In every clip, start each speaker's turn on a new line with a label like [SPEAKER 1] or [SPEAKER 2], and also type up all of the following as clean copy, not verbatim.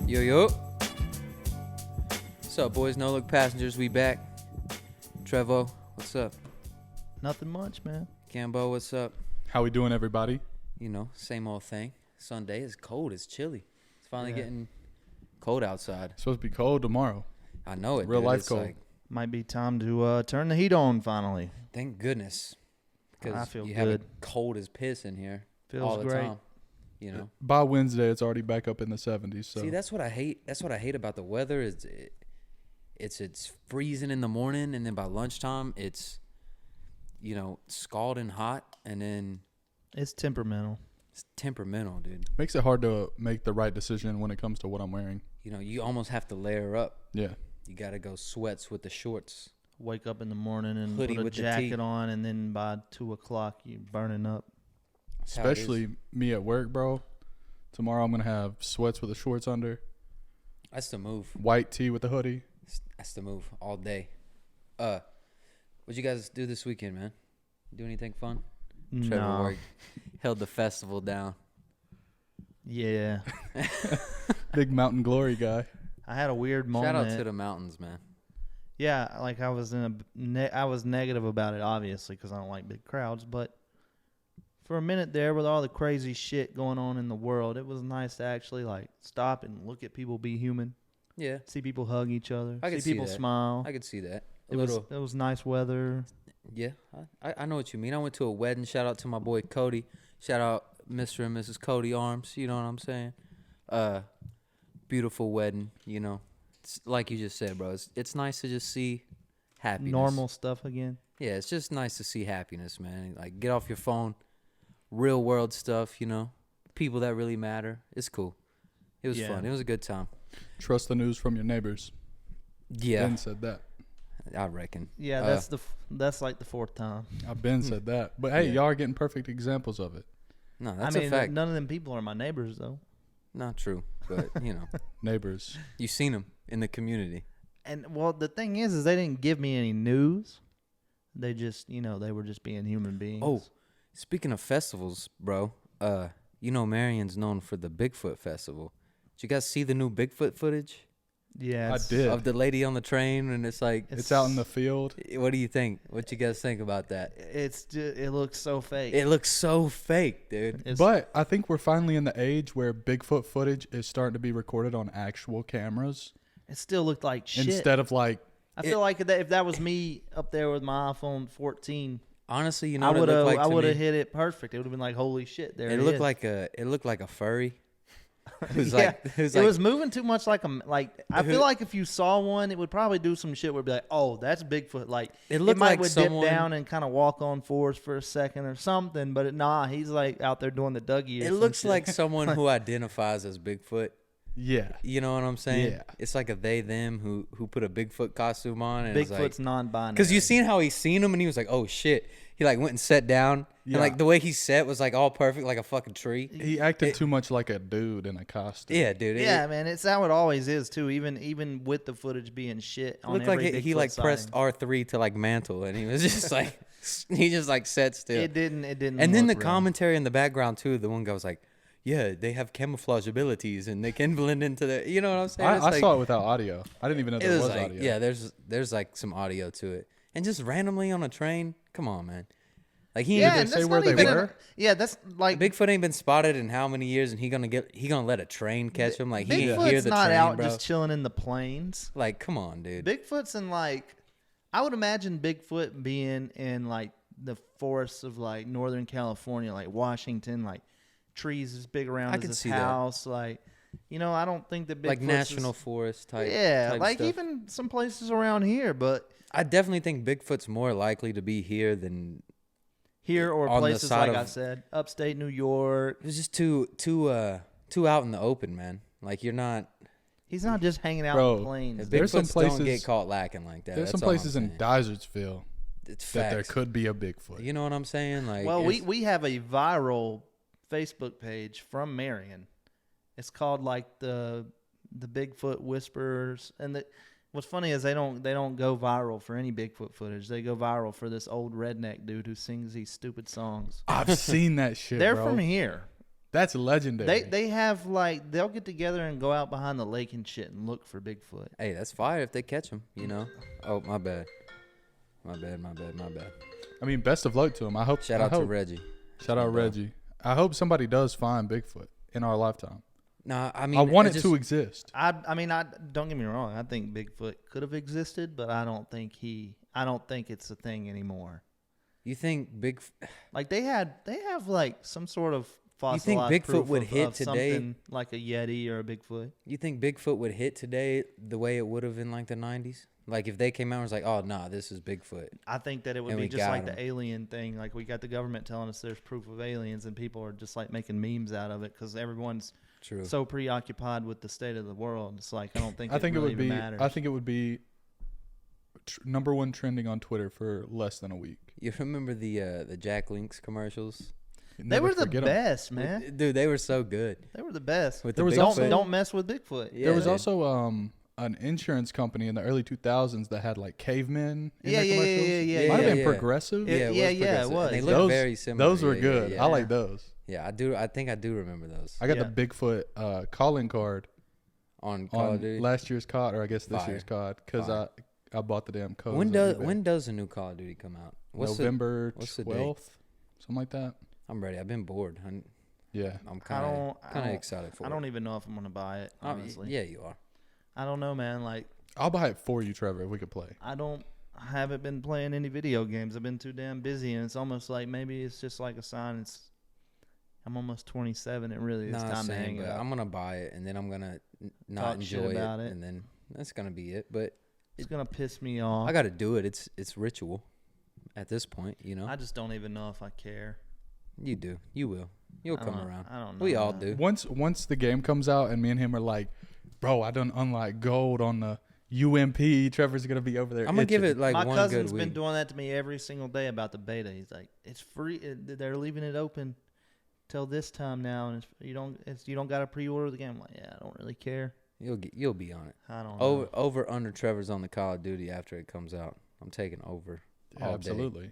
[SPEAKER 1] Yo, yo. What's up, boys? No Look Passengers, we back. Trevo, what's up?
[SPEAKER 2] Nothing much, man.
[SPEAKER 1] Cambo, what's up?
[SPEAKER 3] How we doing, everybody?
[SPEAKER 1] You know, same old thing. Sunday is cold. It's chilly. It's finally getting cold outside.
[SPEAKER 3] It's supposed to be cold tomorrow.
[SPEAKER 1] I know it,
[SPEAKER 3] Real
[SPEAKER 1] dude.
[SPEAKER 3] life
[SPEAKER 1] It's
[SPEAKER 3] cold.
[SPEAKER 1] like,
[SPEAKER 2] Might be time to turn the heat on finally.
[SPEAKER 1] thank goodness.
[SPEAKER 2] I
[SPEAKER 1] Because
[SPEAKER 2] feel
[SPEAKER 1] you
[SPEAKER 2] good.
[SPEAKER 1] have it cold as piss in here
[SPEAKER 2] Feels
[SPEAKER 1] all the
[SPEAKER 2] great.
[SPEAKER 1] time. You know?
[SPEAKER 3] By Wednesday, it's already back up in the 70s. So
[SPEAKER 1] See, that's what I hate. That's what I hate about the weather is it's freezing in the morning, and then by lunchtime it's, you know, scalding hot, and then
[SPEAKER 2] It's temperamental.
[SPEAKER 1] it's temperamental, dude.
[SPEAKER 3] makes it hard to make the right decision when it comes to what I'm wearing.
[SPEAKER 1] You know, you almost have to layer up.
[SPEAKER 3] Yeah.
[SPEAKER 1] You got to go sweats with the shorts.
[SPEAKER 2] Wake up in the morning and
[SPEAKER 1] Hoodie
[SPEAKER 2] put a
[SPEAKER 1] with the tee.
[SPEAKER 2] jacket on, and then by 2 o'clock you're burning up.
[SPEAKER 1] That's how it is.
[SPEAKER 3] Especially me at work, bro. Tomorrow I'm going to have sweats with the shorts under,
[SPEAKER 1] That's the move.
[SPEAKER 3] white tee with the hoodie.
[SPEAKER 1] That's the move all day. What'd you guys do this weekend, man? Do anything fun? Trevor
[SPEAKER 2] No.
[SPEAKER 1] worked, held the festival down.
[SPEAKER 2] Yeah.
[SPEAKER 3] Big Mountain Glory guy.
[SPEAKER 2] I had a weird moment.
[SPEAKER 1] Shout out to the mountains, man.
[SPEAKER 2] Yeah, like I was I was negative about it, obviously, because I don't like big crowds. But for a minute there, with all the crazy shit going on in the world, it was nice to actually like stop and look at people be human,
[SPEAKER 1] Yeah,
[SPEAKER 2] see people hug each other,
[SPEAKER 1] I could
[SPEAKER 2] see
[SPEAKER 1] see
[SPEAKER 2] people
[SPEAKER 1] that.
[SPEAKER 2] smile.
[SPEAKER 1] I could see that.
[SPEAKER 2] It was nice weather.
[SPEAKER 1] Yeah, I know what you mean. I went to a wedding. Shout out to my boy Cody. Shout out Mr. and Mrs. Cody Arms. You know what I'm saying? Beautiful wedding. You know, it's like you just said, bro. It's nice to just see happiness.
[SPEAKER 2] Normal stuff again.
[SPEAKER 1] Yeah, it's just nice to see happiness, man. Like, get off your phone. Real world stuff, you know. People that really matter. It's cool. It was
[SPEAKER 2] Yeah.
[SPEAKER 1] fun. It was a good time.
[SPEAKER 3] Trust the news from your neighbors.
[SPEAKER 1] Yeah,
[SPEAKER 3] Ben said that.
[SPEAKER 1] I reckon.
[SPEAKER 2] Yeah, that's like the fourth time.
[SPEAKER 3] I've been said that. But hey,
[SPEAKER 1] Yeah.
[SPEAKER 3] y'all are getting perfect examples of it.
[SPEAKER 1] No, that's
[SPEAKER 2] I mean,
[SPEAKER 1] a fact.
[SPEAKER 2] none of them people are my neighbors though.
[SPEAKER 1] Not true, but, you know.
[SPEAKER 3] Neighbors.
[SPEAKER 1] You've seen them in the community.
[SPEAKER 2] And well, the thing is they didn't give me any news. They just, they were just being human beings.
[SPEAKER 1] Oh, speaking of festivals, bro, you know Marion's known for the Bigfoot Festival. Did you guys see the new Bigfoot footage
[SPEAKER 2] yeah,
[SPEAKER 3] I did.
[SPEAKER 1] of the lady on the train? And it's like,
[SPEAKER 3] It's out in the field.
[SPEAKER 1] what do you think? What you guys think about that?
[SPEAKER 2] It looks so fake.
[SPEAKER 1] It looks so fake, dude.
[SPEAKER 3] But I think we're finally in the age where Bigfoot footage is starting to be recorded on actual cameras
[SPEAKER 2] It still looked like shit.
[SPEAKER 3] instead of like
[SPEAKER 2] I feel like if that was me up there with my iPhone 14,
[SPEAKER 1] Honestly, you know
[SPEAKER 2] I
[SPEAKER 1] what
[SPEAKER 2] would
[SPEAKER 1] it
[SPEAKER 2] have
[SPEAKER 1] looked like to me?
[SPEAKER 2] hit it perfect. It would have been like, holy shit, there
[SPEAKER 1] It
[SPEAKER 2] it
[SPEAKER 1] looked
[SPEAKER 2] is.
[SPEAKER 1] like a furry. It was
[SPEAKER 2] Yeah,
[SPEAKER 1] like it was
[SPEAKER 2] it
[SPEAKER 1] like
[SPEAKER 2] was moving too much I feel like if you saw one, it would probably do some shit where it'd be like, oh, that's Bigfoot. Like
[SPEAKER 1] It looked
[SPEAKER 2] might
[SPEAKER 1] like
[SPEAKER 2] would
[SPEAKER 1] someone-
[SPEAKER 2] dip down and kind of walk on fours for a second or something, but he's like out there doing the Dougie. Or
[SPEAKER 1] it
[SPEAKER 2] some
[SPEAKER 1] looks
[SPEAKER 2] shit.
[SPEAKER 1] like someone who identifies as Bigfoot.
[SPEAKER 3] yeah.
[SPEAKER 1] You know what I'm saying?
[SPEAKER 3] Yeah.
[SPEAKER 1] It's like a they them who put a Bigfoot costume on and it's
[SPEAKER 2] Bigfoot's
[SPEAKER 1] like,
[SPEAKER 2] non-binary.
[SPEAKER 1] because you seen how he seen him and he was like, oh shit. He like went and sat down
[SPEAKER 3] Yeah.
[SPEAKER 1] and like the way he sat was like all perfect, like a fucking tree.
[SPEAKER 3] He acted too much like a dude in a costume.
[SPEAKER 1] Yeah, dude.
[SPEAKER 2] Yeah, man, it's how it always is too. Even with the footage being shit,
[SPEAKER 1] It
[SPEAKER 2] on
[SPEAKER 1] looked like
[SPEAKER 2] every
[SPEAKER 1] he
[SPEAKER 2] Bigfoot
[SPEAKER 1] like
[SPEAKER 2] sighting.
[SPEAKER 1] pressed R3 to like mantle and he was just like he just like sat still.
[SPEAKER 2] It didn't.
[SPEAKER 1] And then the
[SPEAKER 2] look real.
[SPEAKER 1] commentary in the background too. The one guy was like, "Yeah, they have camouflage abilities and they can blend into the." You know what I'm saying? It's
[SPEAKER 3] I
[SPEAKER 1] like,
[SPEAKER 3] saw it without audio. I didn't even know there was
[SPEAKER 1] like,
[SPEAKER 3] audio.
[SPEAKER 1] yeah. There's like some audio to it, and just randomly on a train. Come on, man. Like he
[SPEAKER 2] Yeah,
[SPEAKER 1] ain't
[SPEAKER 3] they
[SPEAKER 2] and
[SPEAKER 3] say
[SPEAKER 2] that's
[SPEAKER 3] where
[SPEAKER 2] not
[SPEAKER 3] they
[SPEAKER 2] even
[SPEAKER 3] were?
[SPEAKER 2] Yeah, that's like
[SPEAKER 1] Bigfoot ain't been spotted in how many years, and he gonna let a train catch him? Like he ain't
[SPEAKER 2] Bigfoot's
[SPEAKER 1] hear the
[SPEAKER 2] not
[SPEAKER 1] train,
[SPEAKER 2] out
[SPEAKER 1] bro.
[SPEAKER 2] just chilling in the plains.
[SPEAKER 1] Like, come on, dude.
[SPEAKER 2] Bigfoot's in I would imagine Bigfoot being in like the forests of like Northern California, like Washington, like trees as big around
[SPEAKER 1] I
[SPEAKER 2] as
[SPEAKER 1] could
[SPEAKER 2] his
[SPEAKER 1] see that.
[SPEAKER 2] house, I don't think that Bigfoot's
[SPEAKER 1] Like national forest type.
[SPEAKER 2] Yeah,
[SPEAKER 1] type
[SPEAKER 2] like
[SPEAKER 1] stuff.
[SPEAKER 2] even some places around here, but
[SPEAKER 1] I definitely think Bigfoot's more likely to be here than
[SPEAKER 2] here or
[SPEAKER 1] On the
[SPEAKER 2] places
[SPEAKER 1] side
[SPEAKER 2] like I
[SPEAKER 1] of-
[SPEAKER 2] said, upstate New York.
[SPEAKER 1] it was just too out in the open, man. Like you're not.
[SPEAKER 2] He's not just hanging out
[SPEAKER 3] Bro,
[SPEAKER 2] in the plains.
[SPEAKER 3] There's some
[SPEAKER 1] Bigfoots
[SPEAKER 3] places-
[SPEAKER 1] don't get caught lacking like that.
[SPEAKER 3] There's
[SPEAKER 1] That's
[SPEAKER 3] some
[SPEAKER 1] all I'm
[SPEAKER 3] places in
[SPEAKER 1] saying.
[SPEAKER 3] Desertsville
[SPEAKER 1] It's
[SPEAKER 3] that there
[SPEAKER 1] facts.
[SPEAKER 3] could be a Bigfoot.
[SPEAKER 1] You know what I'm saying? Like,
[SPEAKER 2] Well,
[SPEAKER 1] it's-
[SPEAKER 2] we have a viral Facebook page from Marion. It's called like the Bigfoot Whisperers, and what's funny is they don't go viral for any Bigfoot footage. They go viral for this old redneck dude who sings these stupid songs.
[SPEAKER 3] I've seen that shit,
[SPEAKER 2] They're
[SPEAKER 3] bro.
[SPEAKER 2] from here.
[SPEAKER 3] That's legendary.
[SPEAKER 2] They have like they'll get together and go out behind the lake and shit and look for Bigfoot.
[SPEAKER 1] Hey, that's fire if they catch him, you know. Oh, my bad. My bad.
[SPEAKER 3] I mean, best of luck to him. I hope.
[SPEAKER 1] Shout out to Reggie.
[SPEAKER 3] Shout out Reggie. I hope somebody does find Bigfoot in our lifetime.
[SPEAKER 1] Nah, I mean,
[SPEAKER 3] I want it to exist.
[SPEAKER 2] I mean, don't get me wrong. I think Bigfoot could have existed, but I don't think it's a thing anymore.
[SPEAKER 1] You think
[SPEAKER 2] Like they have like some sort of fossilized
[SPEAKER 1] You think Bigfoot
[SPEAKER 2] proof
[SPEAKER 1] would
[SPEAKER 2] of,
[SPEAKER 1] hit
[SPEAKER 2] of
[SPEAKER 1] today?
[SPEAKER 2] something like a Yeti or a Bigfoot?
[SPEAKER 1] You think Bigfoot would hit today the way it would have in like the 90s? Like if they came out and was like, "Oh, nah, this is Bigfoot."
[SPEAKER 2] I think that it would
[SPEAKER 1] And
[SPEAKER 2] be
[SPEAKER 1] we
[SPEAKER 2] just
[SPEAKER 1] got
[SPEAKER 2] like
[SPEAKER 1] 'em.
[SPEAKER 2] the alien thing. Like we got the government telling us there's proof of aliens, and people are just like making memes out of it because everyone's
[SPEAKER 1] True.
[SPEAKER 2] so preoccupied with the state of the world. It's like I don't think.
[SPEAKER 3] I think it
[SPEAKER 2] really
[SPEAKER 3] would be.
[SPEAKER 2] even matters.
[SPEAKER 3] I think it would be number one trending on Twitter for less than a week.
[SPEAKER 1] You remember the Jack Links commercials?
[SPEAKER 2] they
[SPEAKER 3] Never
[SPEAKER 2] were the
[SPEAKER 3] forget 'em.
[SPEAKER 2] best, man.
[SPEAKER 1] Dude, they were so good.
[SPEAKER 2] They were the best.
[SPEAKER 1] With
[SPEAKER 3] There was
[SPEAKER 1] the
[SPEAKER 3] also-
[SPEAKER 2] Don't mess with Bigfoot.
[SPEAKER 1] Yeah,
[SPEAKER 3] There was
[SPEAKER 1] dude.
[SPEAKER 3] also an insurance company in the early 2000s that had like cavemen in their
[SPEAKER 2] Yeah.
[SPEAKER 3] commercials.
[SPEAKER 2] Yeah.
[SPEAKER 3] Might have been
[SPEAKER 1] yeah.
[SPEAKER 3] Progressive.
[SPEAKER 2] Yeah,
[SPEAKER 1] it
[SPEAKER 2] yeah,
[SPEAKER 1] progressive.
[SPEAKER 2] it was.
[SPEAKER 1] And they look
[SPEAKER 3] Those-
[SPEAKER 1] very similar.
[SPEAKER 3] Those were
[SPEAKER 1] Yeah,
[SPEAKER 3] good.
[SPEAKER 1] Yeah,
[SPEAKER 3] I like those.
[SPEAKER 1] yeah, I do. I think I do remember those
[SPEAKER 3] I got
[SPEAKER 2] Yeah.
[SPEAKER 3] the Bigfoot calling card
[SPEAKER 1] on Call of
[SPEAKER 3] on
[SPEAKER 1] Duty.
[SPEAKER 3] last year's COD, or I guess this
[SPEAKER 1] Fire.
[SPEAKER 3] year's COD, because
[SPEAKER 1] Fire.
[SPEAKER 3] I bought the damn code.
[SPEAKER 1] When does a new Call of Duty come out?
[SPEAKER 3] November
[SPEAKER 1] what's the date?
[SPEAKER 3] 12th, something like that.
[SPEAKER 1] I'm ready. I've been bored.
[SPEAKER 3] Yeah.
[SPEAKER 1] I'm
[SPEAKER 2] I
[SPEAKER 1] kind of
[SPEAKER 2] don't-
[SPEAKER 1] excited for
[SPEAKER 2] I
[SPEAKER 1] it.
[SPEAKER 2] don't even know if I'm gonna buy it. Honestly,
[SPEAKER 1] Yeah, you are.
[SPEAKER 2] I don't know, man. Like
[SPEAKER 3] I'll buy it for you, Trevor, if we could play.
[SPEAKER 2] I haven't been playing any video games. I've been too damn busy, and it's almost like maybe it's just like a sign. I'm almost 27. It really is
[SPEAKER 1] Nah,
[SPEAKER 2] time to
[SPEAKER 1] same,
[SPEAKER 2] hang
[SPEAKER 1] but
[SPEAKER 2] out.
[SPEAKER 1] I'm gonna buy it and then I'm gonna not
[SPEAKER 2] Talk shit
[SPEAKER 1] enjoy
[SPEAKER 2] about it.
[SPEAKER 1] and then that's gonna be it. But
[SPEAKER 2] It's gonna piss me off.
[SPEAKER 1] I got to do it. It's ritual at this point, you know.
[SPEAKER 2] I just don't even know if I care.
[SPEAKER 1] You do. You will. You'll
[SPEAKER 2] I
[SPEAKER 1] come
[SPEAKER 2] don't-
[SPEAKER 1] around.
[SPEAKER 2] I don't know.
[SPEAKER 1] We all
[SPEAKER 2] man.
[SPEAKER 1] do.
[SPEAKER 3] Once the game comes out and me and him are like, bro, I done unlocked gold on the UMP. Trevor's gonna be over there.
[SPEAKER 1] I'm gonna give
[SPEAKER 3] itching.
[SPEAKER 1] it like
[SPEAKER 2] My
[SPEAKER 1] one
[SPEAKER 2] cousin's
[SPEAKER 1] good
[SPEAKER 2] been
[SPEAKER 1] week.
[SPEAKER 2] doing that to me every single day about the beta. He's like, "It's free. They're leaving it open till this time now, and you don't got to pre-order the game." I'm like, yeah, I don't really care.
[SPEAKER 1] You'll be on it.
[SPEAKER 2] I don't know.
[SPEAKER 1] Over under Trevor's on the Call of Duty after it comes out. I'm taking over.
[SPEAKER 3] Yeah,
[SPEAKER 1] all day.
[SPEAKER 3] absolutely.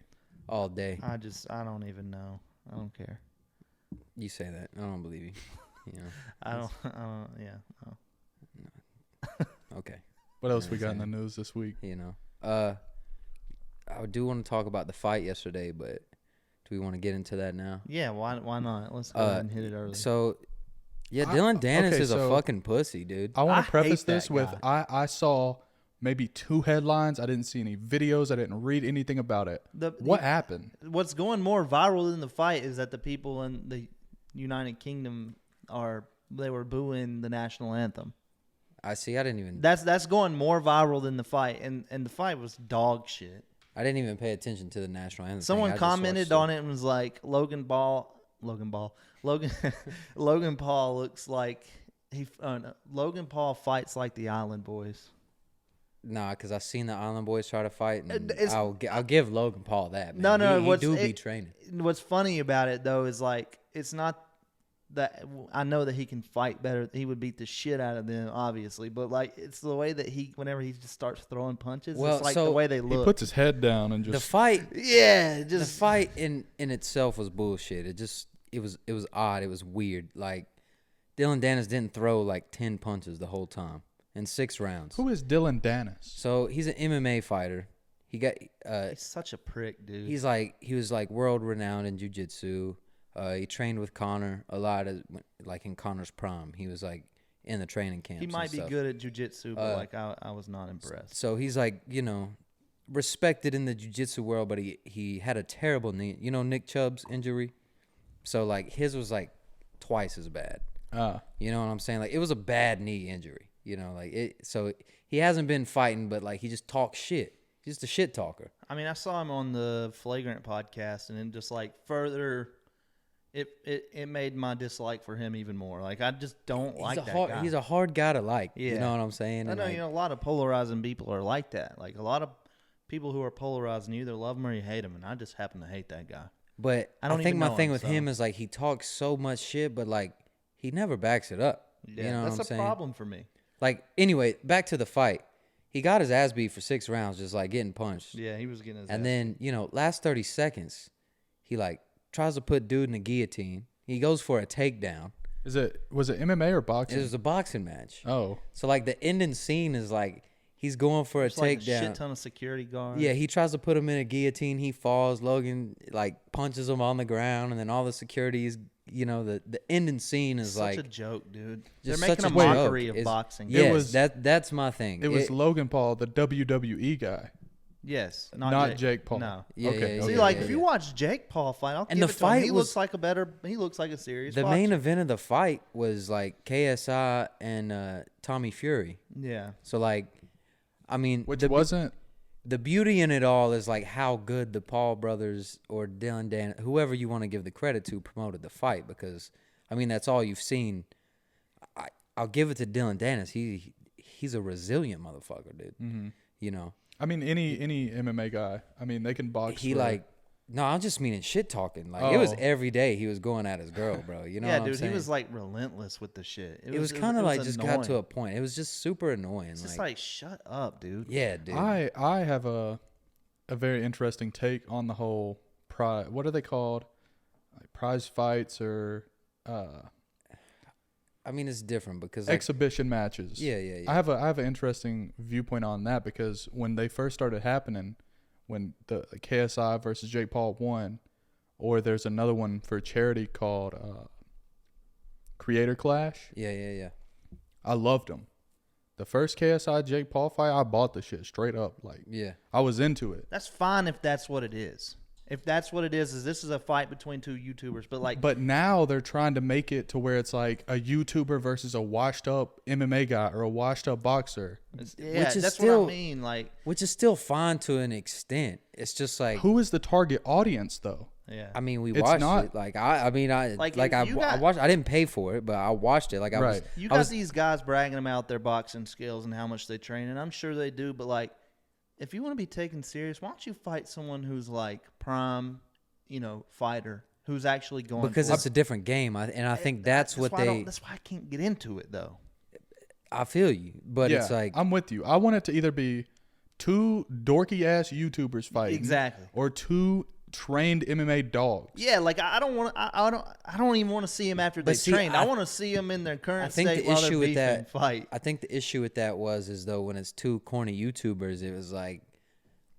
[SPEAKER 1] All day.
[SPEAKER 2] I don't even know. I don't care.
[SPEAKER 1] You say that. I don't believe you. You know.
[SPEAKER 2] I don't. Yeah. No.
[SPEAKER 1] Okay.
[SPEAKER 3] What else
[SPEAKER 1] Yeah,
[SPEAKER 3] we got in the
[SPEAKER 1] same.
[SPEAKER 3] news this week?
[SPEAKER 1] You know. I do want to talk about the fight yesterday, but do we want to get into that now?
[SPEAKER 2] Yeah. Why not? Let's go ahead and hit it early.
[SPEAKER 1] So, yeah,
[SPEAKER 3] I-
[SPEAKER 1] Dylan Danis
[SPEAKER 3] okay,
[SPEAKER 1] is a
[SPEAKER 3] so-
[SPEAKER 1] fucking pussy, dude.
[SPEAKER 3] I want
[SPEAKER 2] I
[SPEAKER 3] to preface
[SPEAKER 2] hate
[SPEAKER 3] this
[SPEAKER 2] that
[SPEAKER 3] with
[SPEAKER 2] guy.
[SPEAKER 3] I saw maybe 2 headlines. I didn't see any videos. I didn't read anything about it. What happened?
[SPEAKER 2] What's going more viral than the fight is that the people in the United Kingdom they were booing the national anthem.
[SPEAKER 1] I see. I didn't even.
[SPEAKER 2] That's going more viral than the fight, and the fight was dog shit.
[SPEAKER 1] I didn't even pay attention to the national anthem.
[SPEAKER 2] Someone
[SPEAKER 1] thing. I just
[SPEAKER 2] commented
[SPEAKER 1] watched
[SPEAKER 2] on it and was like, Logan Paul looks like Logan Paul fights like the Island Boys.
[SPEAKER 1] Nah, because I seen the Island Boys try to fight, and
[SPEAKER 2] It's-
[SPEAKER 1] I'll give Logan Paul that. Man.
[SPEAKER 2] No,
[SPEAKER 1] he do be training.
[SPEAKER 2] What's funny about it though is like it's not that I know that he can fight better. He would beat the shit out of them, obviously, but like it's the way that whenever he just starts throwing punches,
[SPEAKER 1] Well,
[SPEAKER 2] it's like
[SPEAKER 1] so
[SPEAKER 2] the way they
[SPEAKER 3] He
[SPEAKER 2] look.
[SPEAKER 3] puts his head down and
[SPEAKER 1] The
[SPEAKER 3] just
[SPEAKER 1] fight,
[SPEAKER 2] Yeah,
[SPEAKER 1] the
[SPEAKER 2] just
[SPEAKER 1] fight in itself was bullshit. It was odd. It was weird. Like Dylan Danis didn't throw like 10 punches the whole time in 6 rounds.
[SPEAKER 3] Who is Dylan Danis?
[SPEAKER 1] So he's an MMA fighter. He got
[SPEAKER 2] he's such a prick, dude.
[SPEAKER 1] he was like world renowned in jiu-jitsu. He trained with Connor a lot of like in Connor's prime. He was like in the training camps.
[SPEAKER 2] He might be
[SPEAKER 1] and stuff.
[SPEAKER 2] good at jiu-jitsu, but like I was not impressed.
[SPEAKER 1] So he's like, you know, respected in the jiu-jitsu world, but he had a terrible knee. You know Nick Chubb's injury? So like his was like twice as bad. You know what I'm saying? Like it was a bad knee injury. You know, like it. So he hasn't been fighting, but like he just talks shit. He's just a shit talker.
[SPEAKER 2] I mean, I saw him on the Flagrant podcast, and then just like further, it made my dislike for him even more. Like I just don't like that guy.
[SPEAKER 1] He's a hard guy to like.
[SPEAKER 2] Yeah.
[SPEAKER 1] You know what I'm saying?
[SPEAKER 2] I
[SPEAKER 1] And,
[SPEAKER 2] know,
[SPEAKER 1] like,
[SPEAKER 2] you know, a lot of polarizing people are like that. Like a lot of people who are polarizing, you either love him or you hate him, and I just happen to hate that guy.
[SPEAKER 1] But
[SPEAKER 2] I
[SPEAKER 1] I,
[SPEAKER 2] don't
[SPEAKER 1] think
[SPEAKER 2] even
[SPEAKER 1] my
[SPEAKER 2] know
[SPEAKER 1] thing
[SPEAKER 2] him,
[SPEAKER 1] with
[SPEAKER 2] so-
[SPEAKER 1] him is like he talks so much shit, but like he never backs it up.
[SPEAKER 2] Yeah,
[SPEAKER 1] you know
[SPEAKER 2] that's
[SPEAKER 1] what I'm
[SPEAKER 2] a
[SPEAKER 1] saying?
[SPEAKER 2] problem for me.
[SPEAKER 1] Like anyway, back to the fight. He got his ass beat for 6 rounds, just like getting punched.
[SPEAKER 2] Yeah, he was getting his
[SPEAKER 1] And
[SPEAKER 2] ass
[SPEAKER 1] then, you know, last 30 seconds, he like tries to put dude in a guillotine. He goes for a takedown.
[SPEAKER 3] Was it MMA or boxing?
[SPEAKER 1] It was a boxing match.
[SPEAKER 3] Oh.
[SPEAKER 1] So like the ending scene is like he's going for a takedown.
[SPEAKER 2] Like a shit ton of security guards.
[SPEAKER 1] Yeah, he tries to put him in a guillotine. He falls. Logan like punches him on the ground, and then all the securities. You know, the ending scene is
[SPEAKER 2] such
[SPEAKER 1] like
[SPEAKER 2] a joke, dude. They're
[SPEAKER 1] just
[SPEAKER 2] making
[SPEAKER 1] such
[SPEAKER 2] a
[SPEAKER 1] a joke.
[SPEAKER 2] mockery of
[SPEAKER 1] It's-
[SPEAKER 2] boxing.
[SPEAKER 1] Yes, that's my thing.
[SPEAKER 3] It was Logan Paul, the WWE guy.
[SPEAKER 2] Yes,
[SPEAKER 3] Not Jake Paul.
[SPEAKER 2] No.
[SPEAKER 1] Yeah,
[SPEAKER 3] Okay.
[SPEAKER 1] yeah,
[SPEAKER 2] See,
[SPEAKER 1] yeah,
[SPEAKER 2] like
[SPEAKER 1] yeah,
[SPEAKER 2] if you
[SPEAKER 1] yeah.
[SPEAKER 2] watch Jake Paul fight, I'll
[SPEAKER 1] And
[SPEAKER 2] give
[SPEAKER 1] the
[SPEAKER 2] it to him.
[SPEAKER 1] fight
[SPEAKER 2] He
[SPEAKER 1] was-
[SPEAKER 2] looks like a serious.
[SPEAKER 1] The
[SPEAKER 2] boxer.
[SPEAKER 1] main event of the fight was like KSI and Tommy Fury.
[SPEAKER 2] Yeah.
[SPEAKER 1] So like, I mean,
[SPEAKER 3] Which wasn't.
[SPEAKER 1] the beauty in it all is like how good the Paul brothers or Dylan Dan, whoever you want to give the credit to, promoted the fight, because I mean that's all you've seen. I'll give it to Dylan Danis. He's a resilient motherfucker, dude.
[SPEAKER 3] Mm-hmm.
[SPEAKER 1] You know.
[SPEAKER 3] I mean, any MMA guy. I mean, they can box.
[SPEAKER 1] He
[SPEAKER 3] for-
[SPEAKER 1] like. No, I'm just meaning shit talking. Like it was
[SPEAKER 3] Oh.
[SPEAKER 1] every day he was going at his girl, bro. You know
[SPEAKER 2] Yeah,
[SPEAKER 1] what I'm
[SPEAKER 2] dude.
[SPEAKER 1] saying?
[SPEAKER 2] He was like relentless with the shit.
[SPEAKER 1] It was kind of like just got to a point. It was just super annoying.
[SPEAKER 2] It's just like shut up, dude.
[SPEAKER 1] yeah, dude.
[SPEAKER 3] I have a very interesting take on the whole prize. What are they called? Like prize fights or
[SPEAKER 1] I mean, it's different because like,
[SPEAKER 3] exhibition matches.
[SPEAKER 1] yeah, yeah, yeah.
[SPEAKER 3] I have an interesting viewpoint on that because when they first started happening, when the KSI versus Jake Paul won, or there's another one for charity called Creator Clash.
[SPEAKER 1] Yeah, yeah, yeah.
[SPEAKER 3] I loved them. The first KSI Jake Paul fight, I bought the shit straight up. Like,
[SPEAKER 1] Yeah.
[SPEAKER 3] I was into it.
[SPEAKER 2] That's fine if that's what it is. If that's what it is this is a fight between two YouTubers. But like,
[SPEAKER 3] But now they're trying to make it to where it's like a YouTuber versus a washed up MMA guy or a washed up boxer.
[SPEAKER 2] yeah,
[SPEAKER 1] which is
[SPEAKER 2] that's
[SPEAKER 1] still-
[SPEAKER 2] what I mean. Like,
[SPEAKER 1] Which is still fine to an extent. It's just like
[SPEAKER 3] Who is the target audience though?
[SPEAKER 2] yeah.
[SPEAKER 1] I mean, we
[SPEAKER 3] It's
[SPEAKER 1] watched
[SPEAKER 3] not-
[SPEAKER 1] it. Like I mean, I
[SPEAKER 2] Like,
[SPEAKER 1] like
[SPEAKER 2] if
[SPEAKER 1] I,
[SPEAKER 2] you
[SPEAKER 1] I
[SPEAKER 2] got-
[SPEAKER 1] watched. I didn't pay for it, but I watched it. Like I was.
[SPEAKER 3] Right.
[SPEAKER 2] You
[SPEAKER 1] I
[SPEAKER 2] got
[SPEAKER 1] was,
[SPEAKER 2] these guys bragging about their boxing skills and how much they train, and I'm sure they do. But like, if you want to be taken serious, why don't you fight someone who's like prime, fighter who's actually going
[SPEAKER 1] because
[SPEAKER 2] for
[SPEAKER 1] it's a different game. And I think that's what
[SPEAKER 2] why I
[SPEAKER 1] they.
[SPEAKER 2] don't- That's why I can't get into it though.
[SPEAKER 1] I feel you, but
[SPEAKER 3] yeah,
[SPEAKER 1] it's like
[SPEAKER 3] I'm with you. I want it to either be two dorky ass YouTubers fighting,
[SPEAKER 2] Exactly.
[SPEAKER 3] or two trained MMA dogs.
[SPEAKER 2] Yeah, like I don't want. I don't even want to see them after they
[SPEAKER 1] see,
[SPEAKER 2] train. I
[SPEAKER 1] I-
[SPEAKER 2] want to see them in their current
[SPEAKER 1] I think
[SPEAKER 2] state
[SPEAKER 1] the
[SPEAKER 2] while
[SPEAKER 1] issue
[SPEAKER 2] they're
[SPEAKER 1] with
[SPEAKER 2] beefing
[SPEAKER 1] that
[SPEAKER 2] fight.
[SPEAKER 1] I think the issue with that was is though when it's two corny YouTubers, it was like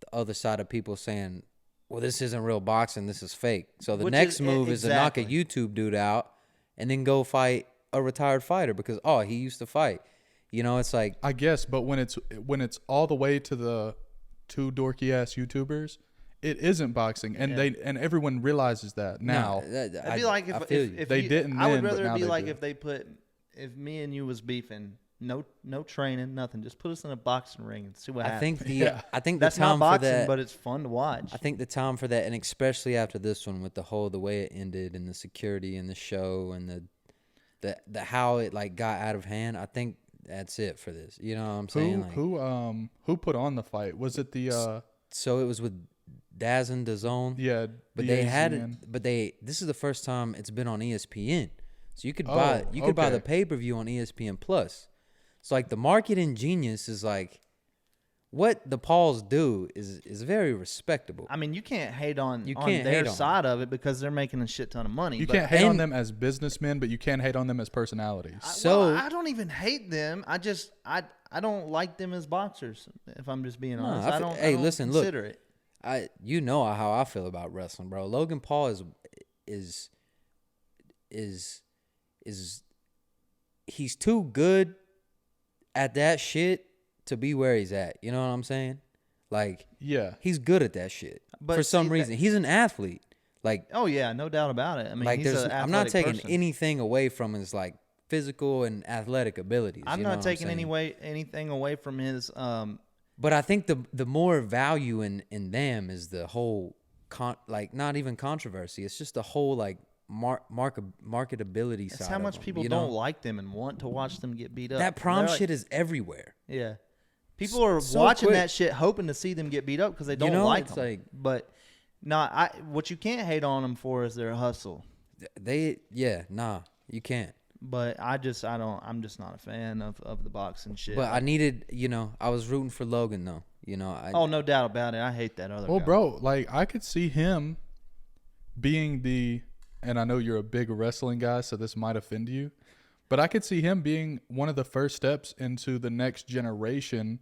[SPEAKER 1] the other side of people saying, "Well, this isn't real boxing. This is fake." So the
[SPEAKER 2] Which
[SPEAKER 1] next
[SPEAKER 2] is-
[SPEAKER 1] move is to knock a
[SPEAKER 2] exactly.
[SPEAKER 1] YouTube dude out and then go fight a retired fighter because he used to fight. You know, it's like
[SPEAKER 3] I guess, but when it's all the way to the two dorky ass YouTubers, it isn't boxing, and and everyone realizes that now.
[SPEAKER 1] No,
[SPEAKER 2] It'd be like
[SPEAKER 1] I feel you.
[SPEAKER 2] if
[SPEAKER 3] They
[SPEAKER 2] you,
[SPEAKER 3] didn't
[SPEAKER 2] I would
[SPEAKER 3] then, but
[SPEAKER 2] rather
[SPEAKER 3] now
[SPEAKER 2] it be
[SPEAKER 3] they
[SPEAKER 2] like
[SPEAKER 3] do.
[SPEAKER 2] if me and you was beefing, no training, nothing. Just put us in a boxing ring and see what happens.
[SPEAKER 1] I think
[SPEAKER 2] That's
[SPEAKER 1] the time
[SPEAKER 2] not boxing,
[SPEAKER 1] for that,
[SPEAKER 2] but it's fun to watch.
[SPEAKER 1] I think the time for that, and especially after this one with the way it ended and the security and the show and the how it like got out of hand. I think that's it for this. You know what I'm saying? Like,
[SPEAKER 3] Who put on the fight? Was it the
[SPEAKER 1] so it was with Daz and DAZN.
[SPEAKER 3] yeah?
[SPEAKER 1] But they had
[SPEAKER 3] DAZN.
[SPEAKER 1] it. But this is the first time it's been on ESPN. So you could
[SPEAKER 3] Oh,
[SPEAKER 1] buy
[SPEAKER 3] okay.
[SPEAKER 1] the pay per view on ESPN Plus. So like the marketing genius is like what the Pauls do is very respectable.
[SPEAKER 2] I mean, you can't hate on
[SPEAKER 1] You can't
[SPEAKER 2] their
[SPEAKER 1] hate on
[SPEAKER 2] side of it because they're making a shit ton of money.
[SPEAKER 3] You
[SPEAKER 2] but
[SPEAKER 3] can't hate on
[SPEAKER 1] and-
[SPEAKER 3] them as businessmen, but you can hate on them as personalities.
[SPEAKER 1] So-
[SPEAKER 2] I don't even hate them. I don't like them as boxers. If I'm just being honest, I don't.
[SPEAKER 1] Hey,
[SPEAKER 2] I don't
[SPEAKER 1] listen, look.
[SPEAKER 2] consider it.
[SPEAKER 1] You know how I feel about wrestling, bro. Logan Paul is he's too good at that shit to be where he's at. You know what I'm saying? Like
[SPEAKER 3] Yeah,
[SPEAKER 1] he's good at that shit
[SPEAKER 2] But
[SPEAKER 1] for some
[SPEAKER 2] see,
[SPEAKER 1] reason. He's an athlete. Like
[SPEAKER 2] Oh yeah, no doubt about it. I mean,
[SPEAKER 1] like
[SPEAKER 2] he's
[SPEAKER 1] there's
[SPEAKER 2] an
[SPEAKER 1] I'm not
[SPEAKER 2] athletic
[SPEAKER 1] taking
[SPEAKER 2] person.
[SPEAKER 1] anything away from his like physical and athletic abilities.
[SPEAKER 2] I'm
[SPEAKER 1] you know
[SPEAKER 2] not
[SPEAKER 1] what
[SPEAKER 2] taking
[SPEAKER 1] saying?
[SPEAKER 2] anything away from his.
[SPEAKER 1] But I think the more value in them is the whole like not even controversy. It's just the whole like marketability
[SPEAKER 2] That's
[SPEAKER 1] side.
[SPEAKER 2] how
[SPEAKER 1] of
[SPEAKER 2] much
[SPEAKER 1] them,
[SPEAKER 2] people
[SPEAKER 1] you know?
[SPEAKER 2] don't like them and want to watch them get beat up.
[SPEAKER 1] That prom
[SPEAKER 2] They're like-
[SPEAKER 1] shit is everywhere.
[SPEAKER 2] Yeah. People are
[SPEAKER 1] So
[SPEAKER 2] watching
[SPEAKER 1] quick.
[SPEAKER 2] that shit hoping to see them get beat up because they don't
[SPEAKER 1] know,
[SPEAKER 2] like
[SPEAKER 1] it's
[SPEAKER 2] them.
[SPEAKER 1] like-
[SPEAKER 2] But what you can't hate on them for is their hustle.
[SPEAKER 1] You can't.
[SPEAKER 2] But I'm just not a fan of the boxing shit.
[SPEAKER 1] But I needed, I was rooting for Logan though.
[SPEAKER 2] Oh, no doubt about it. I hate that other
[SPEAKER 3] well,
[SPEAKER 2] guy.
[SPEAKER 3] bro, like I could see him being the and I know you're a big wrestling guy, so this might offend you, but I could see him being one of the first steps into the next generation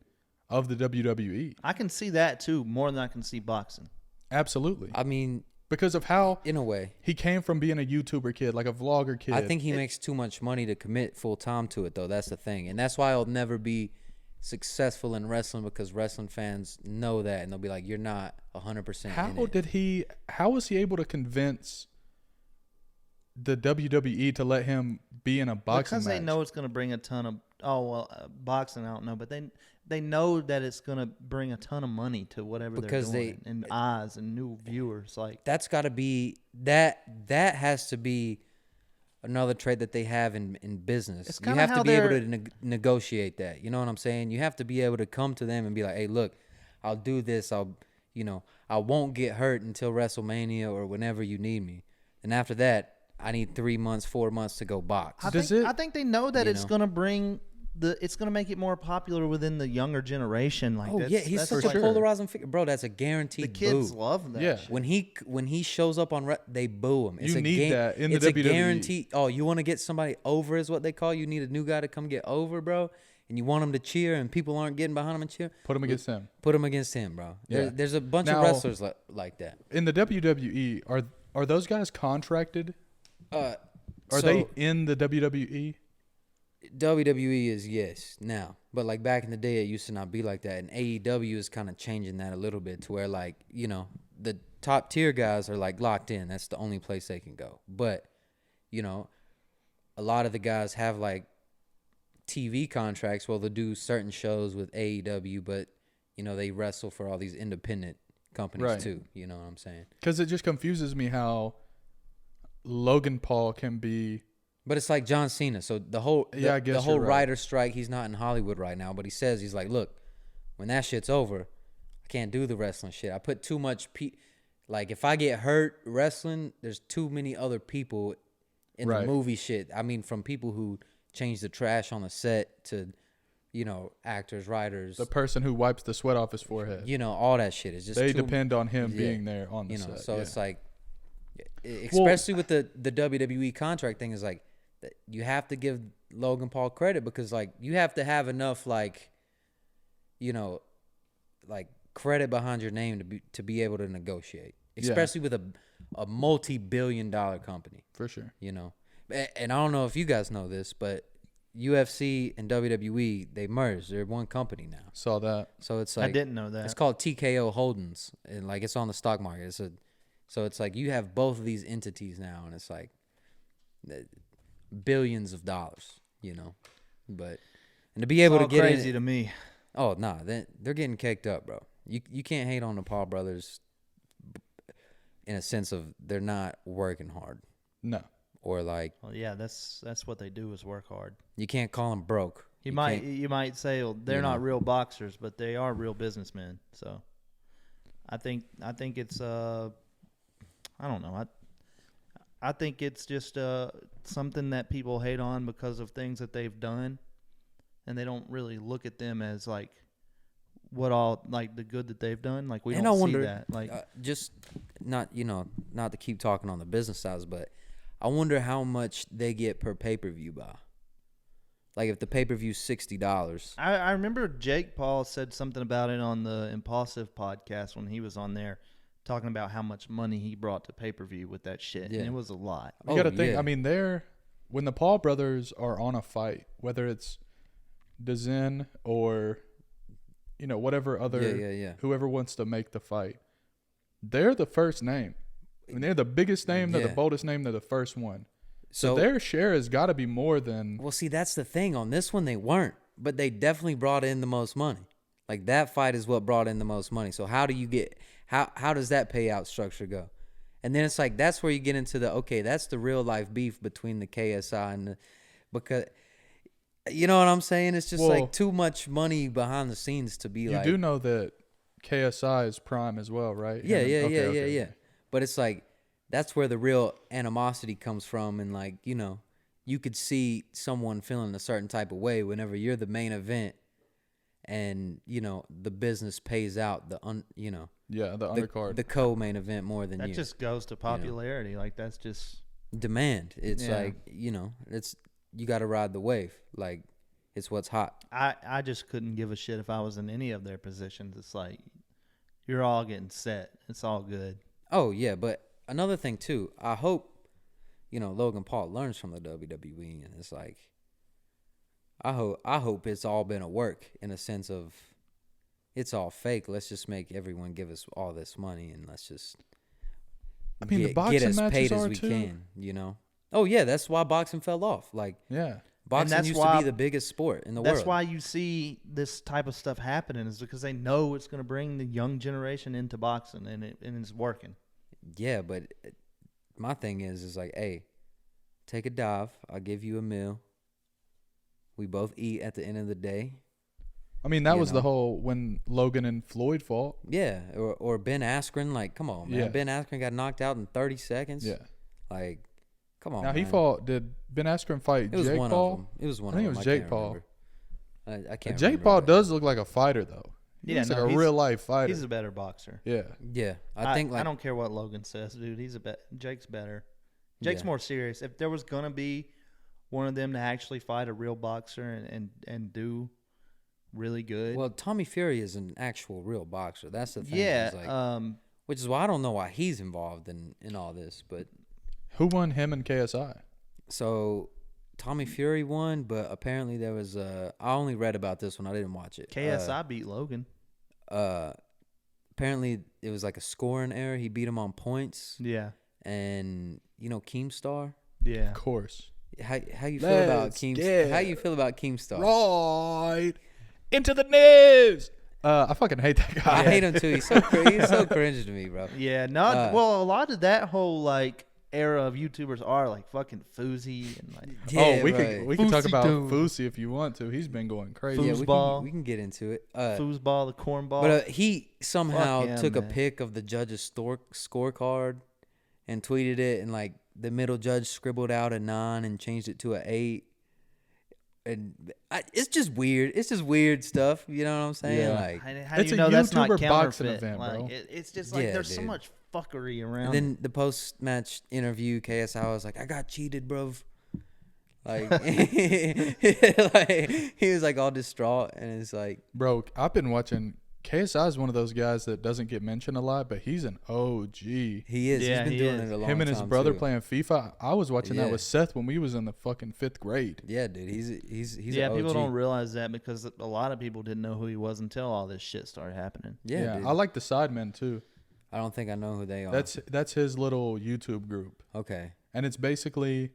[SPEAKER 3] of the WWE.
[SPEAKER 2] I can see that too, more than I can see boxing.
[SPEAKER 3] Absolutely.
[SPEAKER 1] I mean,
[SPEAKER 3] because of how
[SPEAKER 1] in a way,
[SPEAKER 3] he came from being a YouTuber kid, like a vlogger kid.
[SPEAKER 1] I think he makes too much money to commit full time to it, though. That's the thing, and that's why I'll never be successful in wrestling, because wrestling fans know that, and they'll be like, "You're not 100%."
[SPEAKER 3] How was he able to convince the WWE to let him be in a boxing
[SPEAKER 2] because
[SPEAKER 3] match?
[SPEAKER 2] they know it's going to bring a ton of boxing, I don't know, but they know that it's going to bring a ton of money to whatever
[SPEAKER 1] Because
[SPEAKER 2] they're doing, and eyes and new viewers. Like,
[SPEAKER 1] that's got to be that has to be another trait that they have in business.
[SPEAKER 2] It's
[SPEAKER 1] You
[SPEAKER 2] kinda
[SPEAKER 1] have to
[SPEAKER 2] how
[SPEAKER 1] be able
[SPEAKER 2] they're-
[SPEAKER 1] to negotiate that. You know what I'm saying? You have to be able to come to them and be like, "Hey, look, I'll do this. I won't get hurt until WrestleMania or whenever you need me. And after that, I need 3 months, 4 months to go box."
[SPEAKER 2] I think they know that it's going to bring it's going to make it more popular within the younger generation. Like,
[SPEAKER 1] He's
[SPEAKER 2] that's
[SPEAKER 1] such
[SPEAKER 2] like,
[SPEAKER 1] a polarizing figure, bro. That's a guaranteed.
[SPEAKER 2] the kids
[SPEAKER 1] boo.
[SPEAKER 2] love that.
[SPEAKER 3] Yeah.
[SPEAKER 2] shit.
[SPEAKER 1] When he shows up on, they boo him. It's
[SPEAKER 3] You
[SPEAKER 1] a
[SPEAKER 3] need that in the
[SPEAKER 1] it's a
[SPEAKER 3] WWE.
[SPEAKER 1] guarantee. Oh, you want to get somebody over, is what they call. You need a new guy to come get over, bro. And you want him to cheer, and people aren't getting behind him and cheer.
[SPEAKER 3] Put him against him.
[SPEAKER 1] Put him against him, bro.
[SPEAKER 3] Yeah.
[SPEAKER 1] There's a bunch
[SPEAKER 3] Now,
[SPEAKER 1] of wrestlers like that.
[SPEAKER 3] In the WWE, are those guys contracted? Are
[SPEAKER 1] So,
[SPEAKER 3] they in the WWE?
[SPEAKER 1] WWE is yes now, but like back in the day, it used to not be like that. And AEW is kind of changing that a little bit to where, like, the top tier guys are like locked in. That's the only place they can go. But a lot of the guys have like TV contracts. Well, they'll do certain shows with AEW, but they wrestle for all these independent companies
[SPEAKER 3] Right.
[SPEAKER 1] too. You know what I'm saying?
[SPEAKER 3] Because it just confuses me how Logan Paul can be.
[SPEAKER 1] But it's like John Cena. So the whole
[SPEAKER 3] I guess
[SPEAKER 1] the whole
[SPEAKER 3] you're right.
[SPEAKER 1] writer strike, he's not in Hollywood right now, but he's like, look, when that shit's over, I can't do the wrestling shit. I put too much like, if I get hurt wrestling, there's too many other people in
[SPEAKER 3] Right.
[SPEAKER 1] the movie shit. I mean, from people who change the trash on the set to actors, writers,
[SPEAKER 3] The person who wipes the sweat off his forehead.
[SPEAKER 1] all that shit is just
[SPEAKER 3] They
[SPEAKER 1] too,
[SPEAKER 3] depend on him
[SPEAKER 1] Yeah.
[SPEAKER 3] being there on the set.
[SPEAKER 1] so
[SPEAKER 3] yeah.
[SPEAKER 1] it's like, especially with the WWE contract thing, is like, you have to give Logan Paul credit, because like you have to have enough like credit behind your name to be able to negotiate, especially with a multi-billion-dollar company,
[SPEAKER 3] For sure.
[SPEAKER 1] And I don't know if you guys know this, but UFC and WWE, they merged. They're one company now.
[SPEAKER 3] Saw that.
[SPEAKER 1] So it's
[SPEAKER 2] I
[SPEAKER 1] like,
[SPEAKER 2] didn't know that.
[SPEAKER 1] it's called TKO Holdings, and like it's on the stock market. So it's like you have both of these entities now, and it's like billions of dollars, But and to be able
[SPEAKER 2] It's
[SPEAKER 1] to
[SPEAKER 2] all
[SPEAKER 1] get
[SPEAKER 2] crazy
[SPEAKER 1] in,
[SPEAKER 2] to me.
[SPEAKER 1] oh nah, they're getting caked up, bro. You can't hate on the Paul brothers in a sense of they're not working hard,
[SPEAKER 3] No.
[SPEAKER 1] or like
[SPEAKER 2] Well, yeah, that's what they do is work hard.
[SPEAKER 1] you can't call them broke.
[SPEAKER 2] You
[SPEAKER 1] can't-
[SPEAKER 2] might say, well, they're
[SPEAKER 1] you
[SPEAKER 2] not
[SPEAKER 1] know.
[SPEAKER 2] real boxers, but they are real businessmen. So, I think it's I don't know. I think it's just something that people hate on because of things that they've done, and they don't really look at them as like what all like the good that they've done. Like, we
[SPEAKER 1] And
[SPEAKER 2] don't
[SPEAKER 1] I
[SPEAKER 2] see
[SPEAKER 1] wonder,
[SPEAKER 2] that. Like,
[SPEAKER 1] just not to keep talking on the business sides, but I wonder how much they get per pay-per-view by. Like, if the pay-per-view's $60.
[SPEAKER 2] I remember Jake Paul said something about it on the Impulsive podcast when he was on there, talking about how much money he brought to pay-per-view with that shit.
[SPEAKER 1] Yeah.
[SPEAKER 2] And it was a lot.
[SPEAKER 3] You got to think.
[SPEAKER 1] yeah.
[SPEAKER 3] I mean, when the Paul brothers are on a fight, whether it's DAZN or whatever other
[SPEAKER 1] Yeah.
[SPEAKER 3] whoever wants to make the fight, they're the first name. I mean, they're the biggest name. They're the
[SPEAKER 1] Yeah.
[SPEAKER 3] boldest name. They're the first one.
[SPEAKER 1] So
[SPEAKER 3] their share has got to be more than.
[SPEAKER 1] well, see, that's the thing. On this one, they weren't, but they definitely brought in the most money. Like, that fight is what brought in the most money. So how do you get how does that payout structure go? And then it's like, that's where you get into that's the real life beef between the KSI and because you know what I'm saying? It's just like too much money behind the scenes to be
[SPEAKER 3] You
[SPEAKER 1] like.
[SPEAKER 3] do know that KSI is prime as well, right?
[SPEAKER 1] Yeah,
[SPEAKER 3] Okay.
[SPEAKER 1] yeah. But it's like, that's where the real animosity comes from, and like, you could see someone feeling a certain type of way whenever you're the main event, and the business pays out the
[SPEAKER 3] Yeah, the undercard.
[SPEAKER 1] the co-main event more than
[SPEAKER 2] That
[SPEAKER 1] you.
[SPEAKER 2] just goes to popularity. Like, that's just
[SPEAKER 1] demand. It's like, you know, you got to ride the wave. Like, it's what's hot.
[SPEAKER 2] I just couldn't give a shit if I was in any of their positions. It's like, you're all getting set. It's all good.
[SPEAKER 1] Oh, yeah. But another thing, too, I hope, you know, Logan Paul learns from the WWE. And it's like, I hope it's all been a work in a sense of it's all fake. Let's just make everyone give us all this money and let's just
[SPEAKER 3] the boxing
[SPEAKER 1] get as
[SPEAKER 3] matches
[SPEAKER 1] paid as
[SPEAKER 3] are
[SPEAKER 1] we
[SPEAKER 3] too.
[SPEAKER 1] can, you know? Oh, yeah, that's why boxing fell off. Like,
[SPEAKER 3] Yeah.
[SPEAKER 1] boxing used to be the biggest sport in the world.
[SPEAKER 2] That's why you see this type of stuff happening, is because they know it's going to bring the young generation into boxing, and it's working.
[SPEAKER 1] Yeah, but my thing is like, hey, take a dive. I'll give you a meal. We both eat at the end of the day.
[SPEAKER 3] I mean, that was the whole when Logan and Floyd fought.
[SPEAKER 1] Yeah, or Ben Askren. Like, come on, man.
[SPEAKER 3] Yeah.
[SPEAKER 1] Ben Askren got knocked out in 30 seconds.
[SPEAKER 3] Yeah.
[SPEAKER 1] Like, come on,
[SPEAKER 3] Now, he
[SPEAKER 1] man.
[SPEAKER 3] fought, did Ben Askren fight
[SPEAKER 1] It was
[SPEAKER 3] Jake
[SPEAKER 1] one
[SPEAKER 3] Paul?
[SPEAKER 1] of them. It was one
[SPEAKER 3] I think
[SPEAKER 1] of them.
[SPEAKER 3] it was Jake
[SPEAKER 1] can't
[SPEAKER 3] Paul.
[SPEAKER 1] remember. I can't
[SPEAKER 3] Jake
[SPEAKER 1] remember
[SPEAKER 3] Paul
[SPEAKER 1] that.
[SPEAKER 3] does look like a fighter, though.
[SPEAKER 2] Yeah,
[SPEAKER 3] He's
[SPEAKER 2] no,
[SPEAKER 3] like a real life fighter.
[SPEAKER 2] He's a better boxer.
[SPEAKER 3] Yeah.
[SPEAKER 1] Yeah, I think like
[SPEAKER 2] I don't care what Logan says, dude. Jake's better. Jake's
[SPEAKER 1] Yeah.
[SPEAKER 2] more serious. If there was gonna be one of them to actually fight a real boxer and do really good,
[SPEAKER 1] well, Tommy Fury is an actual real boxer. That's the thing.
[SPEAKER 2] yeah.
[SPEAKER 1] Is like, which is why I don't know why he's involved in all this. But
[SPEAKER 3] Who won him and KSI?
[SPEAKER 1] so Tommy Fury won, but apparently there was I only read about this one. I didn't watch it.
[SPEAKER 2] KSI beat Logan.
[SPEAKER 1] Apparently it was like a scoring error. He beat him on points.
[SPEAKER 2] Yeah,
[SPEAKER 1] And you know Keemstar.
[SPEAKER 2] yeah.
[SPEAKER 3] Of course.
[SPEAKER 1] How you feel about
[SPEAKER 3] Let's
[SPEAKER 1] Keemstar?
[SPEAKER 3] get
[SPEAKER 1] How you feel about Keemstar?
[SPEAKER 3] Right into the news. I fucking hate that guy.
[SPEAKER 1] I hate him too. He's so he's so cringe to me, bro.
[SPEAKER 2] Yeah, well, a lot of that whole like era of YouTubers are like fucking Fousey and like
[SPEAKER 1] Yeah,
[SPEAKER 3] we
[SPEAKER 1] right.
[SPEAKER 3] can talk
[SPEAKER 2] Fousey
[SPEAKER 3] about
[SPEAKER 2] dude.
[SPEAKER 3] Fousey if you want to. He's been going crazy.
[SPEAKER 1] Yeah,
[SPEAKER 2] Foosball.
[SPEAKER 1] we can get into it.
[SPEAKER 2] foosball, the cornball.
[SPEAKER 1] But he somehow
[SPEAKER 2] Fuck him,
[SPEAKER 1] took a
[SPEAKER 2] man.
[SPEAKER 1] pic of the judge's scorecard and tweeted it, and like the middle judge scribbled out a 9 and changed it to an 8. And it's just weird. It's just weird stuff. You know what I'm saying?
[SPEAKER 3] Yeah.
[SPEAKER 1] Like,
[SPEAKER 2] How do
[SPEAKER 3] It's
[SPEAKER 2] you
[SPEAKER 3] a
[SPEAKER 2] know that's not
[SPEAKER 3] YouTuber
[SPEAKER 2] counterfeit?
[SPEAKER 3] boxing event,
[SPEAKER 2] like,
[SPEAKER 3] bro.
[SPEAKER 2] It's just like
[SPEAKER 1] Yeah,
[SPEAKER 2] there's so
[SPEAKER 1] dude.
[SPEAKER 2] much fuckery around.
[SPEAKER 1] and then the post-match interview, KSI was like, "I got cheated, bro." Like, like he was like all distraught, and it's like,
[SPEAKER 3] Bro, I've been watching. KSI is one of those guys that doesn't get mentioned a lot, but he's an OG.
[SPEAKER 1] he is.
[SPEAKER 2] Yeah,
[SPEAKER 1] He's been
[SPEAKER 2] he
[SPEAKER 1] doing
[SPEAKER 2] is.
[SPEAKER 1] it a long time.
[SPEAKER 3] Him and his brother
[SPEAKER 1] too.
[SPEAKER 3] playing FIFA. I was watching
[SPEAKER 1] Yeah.
[SPEAKER 3] that with Seth when we was in the fucking 5th grade.
[SPEAKER 1] Yeah, dude. He's
[SPEAKER 2] yeah,
[SPEAKER 1] an OG.
[SPEAKER 2] people don't realize that because a lot of people didn't know who he was until all this shit started happening.
[SPEAKER 1] Yeah, dude.
[SPEAKER 3] I like the Sidemen too.
[SPEAKER 1] I don't think I know who they are.
[SPEAKER 3] That's his little YouTube group,
[SPEAKER 1] okay.
[SPEAKER 3] and it's basically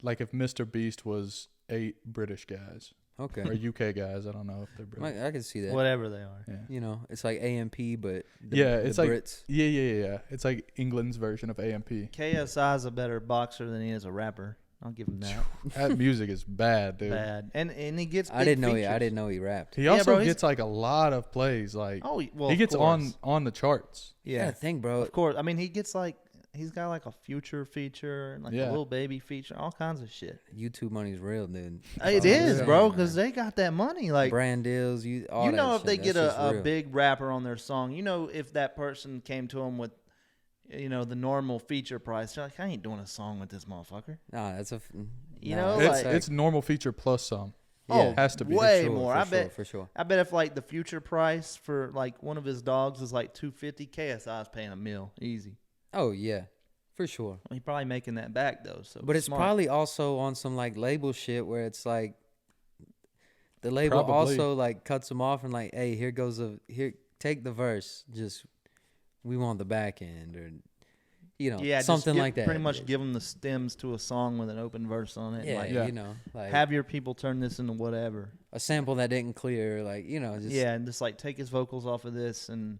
[SPEAKER 3] like if Mr. Beast was 8 British guys
[SPEAKER 1] Okay.
[SPEAKER 3] or UK guys. I don't know if they're British.
[SPEAKER 1] I can see that.
[SPEAKER 2] Whatever they are.
[SPEAKER 3] Yeah.
[SPEAKER 1] You know, it's like AMP, but
[SPEAKER 3] It's
[SPEAKER 1] the
[SPEAKER 3] like
[SPEAKER 1] Brits.
[SPEAKER 3] yeah. It's like England's version of AMP.
[SPEAKER 2] KSI is a better boxer than he is a rapper. I'll give him that.
[SPEAKER 3] That music is bad, dude.
[SPEAKER 2] Bad. And he gets.
[SPEAKER 1] I
[SPEAKER 2] big
[SPEAKER 1] didn't know.
[SPEAKER 2] features.
[SPEAKER 1] I didn't know he rapped.
[SPEAKER 3] He
[SPEAKER 2] Yeah,
[SPEAKER 3] also
[SPEAKER 2] bro, he's-
[SPEAKER 3] gets like a lot of plays. Like
[SPEAKER 2] Oh well,
[SPEAKER 3] he
[SPEAKER 2] of
[SPEAKER 3] gets
[SPEAKER 2] course.
[SPEAKER 3] on the charts.
[SPEAKER 2] Yeah,
[SPEAKER 1] Think, bro.
[SPEAKER 2] of course. I mean, he gets like he's got like a Future feature and like
[SPEAKER 3] Yeah.
[SPEAKER 2] a little baby feature, all kinds of shit.
[SPEAKER 1] YouTube money's real, dude.
[SPEAKER 2] It
[SPEAKER 1] Oh,
[SPEAKER 2] is,
[SPEAKER 1] yeah,
[SPEAKER 2] bro,
[SPEAKER 1] man.
[SPEAKER 2] because they got that money. Like
[SPEAKER 1] brand deals. All
[SPEAKER 2] you know,
[SPEAKER 1] that
[SPEAKER 2] if they
[SPEAKER 1] shit,
[SPEAKER 2] get
[SPEAKER 1] that's just
[SPEAKER 2] a
[SPEAKER 1] real.
[SPEAKER 2] big rapper on their song, you know, if that person came to him with, you know, the normal feature price, they're like, I ain't doing a song with this motherfucker.
[SPEAKER 1] Nah, that's a.
[SPEAKER 2] You
[SPEAKER 1] nah,
[SPEAKER 2] know,
[SPEAKER 1] that's
[SPEAKER 2] like-
[SPEAKER 3] It's normal feature plus some.
[SPEAKER 2] Oh,
[SPEAKER 3] has to be.
[SPEAKER 2] way
[SPEAKER 1] For sure,
[SPEAKER 2] more.
[SPEAKER 1] for
[SPEAKER 2] I
[SPEAKER 1] sure,
[SPEAKER 2] bet.
[SPEAKER 1] for sure.
[SPEAKER 2] I bet if like the future price for like one of his dogs is like $250, KSI's paying $1 million easy.
[SPEAKER 1] Oh yeah, for sure.
[SPEAKER 2] He's probably making that back though. So,
[SPEAKER 1] But it's
[SPEAKER 2] smart.
[SPEAKER 1] probably also on some like label shit where it's like the label
[SPEAKER 3] Probably.
[SPEAKER 1] also like cuts them off and like, hey, here take the verse. Just we want the back end or
[SPEAKER 2] just
[SPEAKER 1] something like that.
[SPEAKER 2] Pretty much give them the stems to a song with an open verse on it.
[SPEAKER 1] Yeah,
[SPEAKER 2] like,
[SPEAKER 3] Yeah.
[SPEAKER 1] like
[SPEAKER 2] have your people turn this into whatever.
[SPEAKER 1] a sample that didn't clear, like just
[SPEAKER 2] And just like take his vocals off of this and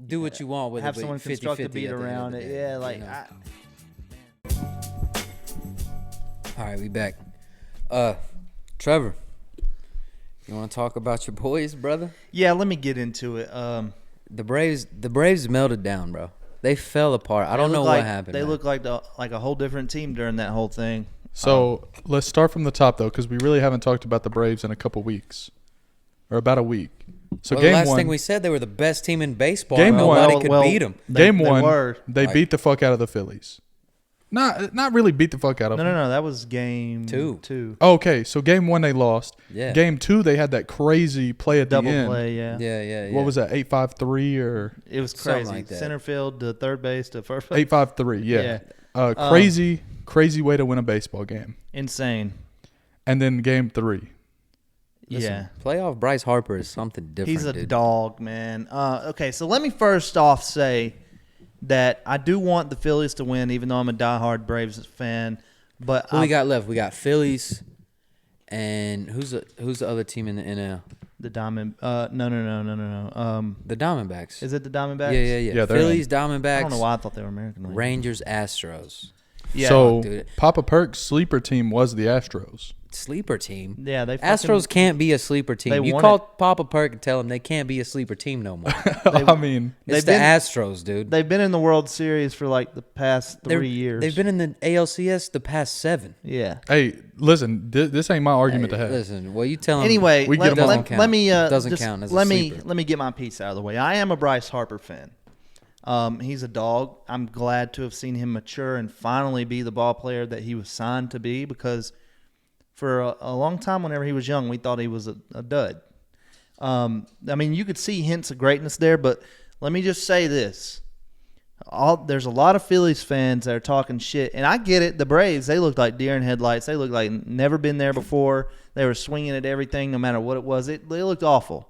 [SPEAKER 1] do what you want with
[SPEAKER 2] have
[SPEAKER 1] it.
[SPEAKER 2] someone
[SPEAKER 1] but
[SPEAKER 2] construct
[SPEAKER 1] 50-50
[SPEAKER 2] a beat
[SPEAKER 1] at the end of
[SPEAKER 2] around
[SPEAKER 1] the
[SPEAKER 2] it.
[SPEAKER 1] day,
[SPEAKER 2] Yeah,
[SPEAKER 1] you
[SPEAKER 2] like
[SPEAKER 1] know? All right, we back. Trevor, you want to talk about your boys, brother?
[SPEAKER 2] yeah. Let me get into it.
[SPEAKER 1] The Braves melted down, bro. They fell apart. I don't know what happened.
[SPEAKER 2] They
[SPEAKER 1] man.
[SPEAKER 2] look like a whole different team during that whole thing.
[SPEAKER 3] So let's start from the top though, because we really haven't talked about the Braves in a couple weeks, or about a week. So
[SPEAKER 1] Well, the
[SPEAKER 3] game
[SPEAKER 1] last
[SPEAKER 3] one,
[SPEAKER 1] thing we said, they were the best team in baseball.
[SPEAKER 3] Game
[SPEAKER 1] and
[SPEAKER 3] one-
[SPEAKER 1] nobody could
[SPEAKER 2] Well,
[SPEAKER 1] beat them.
[SPEAKER 2] They
[SPEAKER 3] game one,
[SPEAKER 2] were.
[SPEAKER 3] they
[SPEAKER 1] Right.
[SPEAKER 3] beat the fuck out of the Phillies. Not really beat the fuck out of them.
[SPEAKER 2] No. That was game 2.
[SPEAKER 3] Okay, so game 1 they lost.
[SPEAKER 1] Yeah.
[SPEAKER 3] Game 2 they had that crazy play at
[SPEAKER 2] Double
[SPEAKER 3] the end.
[SPEAKER 2] play, yeah.
[SPEAKER 1] Yeah.
[SPEAKER 3] What was that? 8-5-3 or
[SPEAKER 2] It was
[SPEAKER 1] Something
[SPEAKER 2] crazy.
[SPEAKER 1] like that.
[SPEAKER 2] Center field to third base to first base.
[SPEAKER 3] 8-5-3. Yeah.
[SPEAKER 2] Yeah.
[SPEAKER 3] Crazy way to win a baseball game.
[SPEAKER 2] Insane.
[SPEAKER 3] And then game 3.
[SPEAKER 1] Listen, playoff Bryce Harper is something different.
[SPEAKER 2] He's a
[SPEAKER 1] dude.
[SPEAKER 2] dog, man. Okay, so let me first off say that I do want the Phillies to win, even though I'm a diehard Braves fan. But
[SPEAKER 1] Who we got left? We got Phillies, and who's the other team in the NL?
[SPEAKER 2] the Diamond. No.
[SPEAKER 1] The Diamondbacks.
[SPEAKER 2] Is it the Diamondbacks?
[SPEAKER 1] Yeah.
[SPEAKER 3] Yeah, they're
[SPEAKER 1] Phillies,
[SPEAKER 2] I
[SPEAKER 1] Diamondbacks,
[SPEAKER 2] don't know why I thought they were American League.
[SPEAKER 1] Rangers, Astros.
[SPEAKER 2] Yeah.
[SPEAKER 3] So
[SPEAKER 1] dude.
[SPEAKER 3] Papa Perk's sleeper team was the Astros.
[SPEAKER 1] Sleeper team.
[SPEAKER 2] Yeah, they
[SPEAKER 1] Astros can't be a sleeper team.
[SPEAKER 2] they
[SPEAKER 1] You
[SPEAKER 2] won
[SPEAKER 1] call Papa Perk and tell him they can't be a sleeper team no more.
[SPEAKER 3] I mean,
[SPEAKER 1] It's
[SPEAKER 2] They've
[SPEAKER 1] the
[SPEAKER 2] been-
[SPEAKER 1] Astros, dude.
[SPEAKER 2] They've been in the World Series for like the past 3 years.
[SPEAKER 1] They've been in the ALCS the past 7.
[SPEAKER 2] Yeah.
[SPEAKER 3] hey, listen, this ain't my argument
[SPEAKER 1] Hey,
[SPEAKER 3] to have.
[SPEAKER 1] listen, well, you tell him.
[SPEAKER 2] Anyway,
[SPEAKER 3] We get 'em all.
[SPEAKER 2] let me
[SPEAKER 1] Doesn't
[SPEAKER 2] just-
[SPEAKER 1] count as a
[SPEAKER 2] let me
[SPEAKER 1] sleeper.
[SPEAKER 2] let me get my piece out of the way. I am a Bryce Harper fan. He's a dog. I'm glad to have seen him mature and finally be the ball player that he was signed to be, because for a long time, whenever he was young, we thought he was a dud. I mean, you could see hints of greatness there, but let me just say this. There's a lot of Phillies fans that are talking shit, and I get it. The Braves, they looked like deer in headlights. They looked like never been there before. They were swinging at everything, no matter what it was. They looked awful.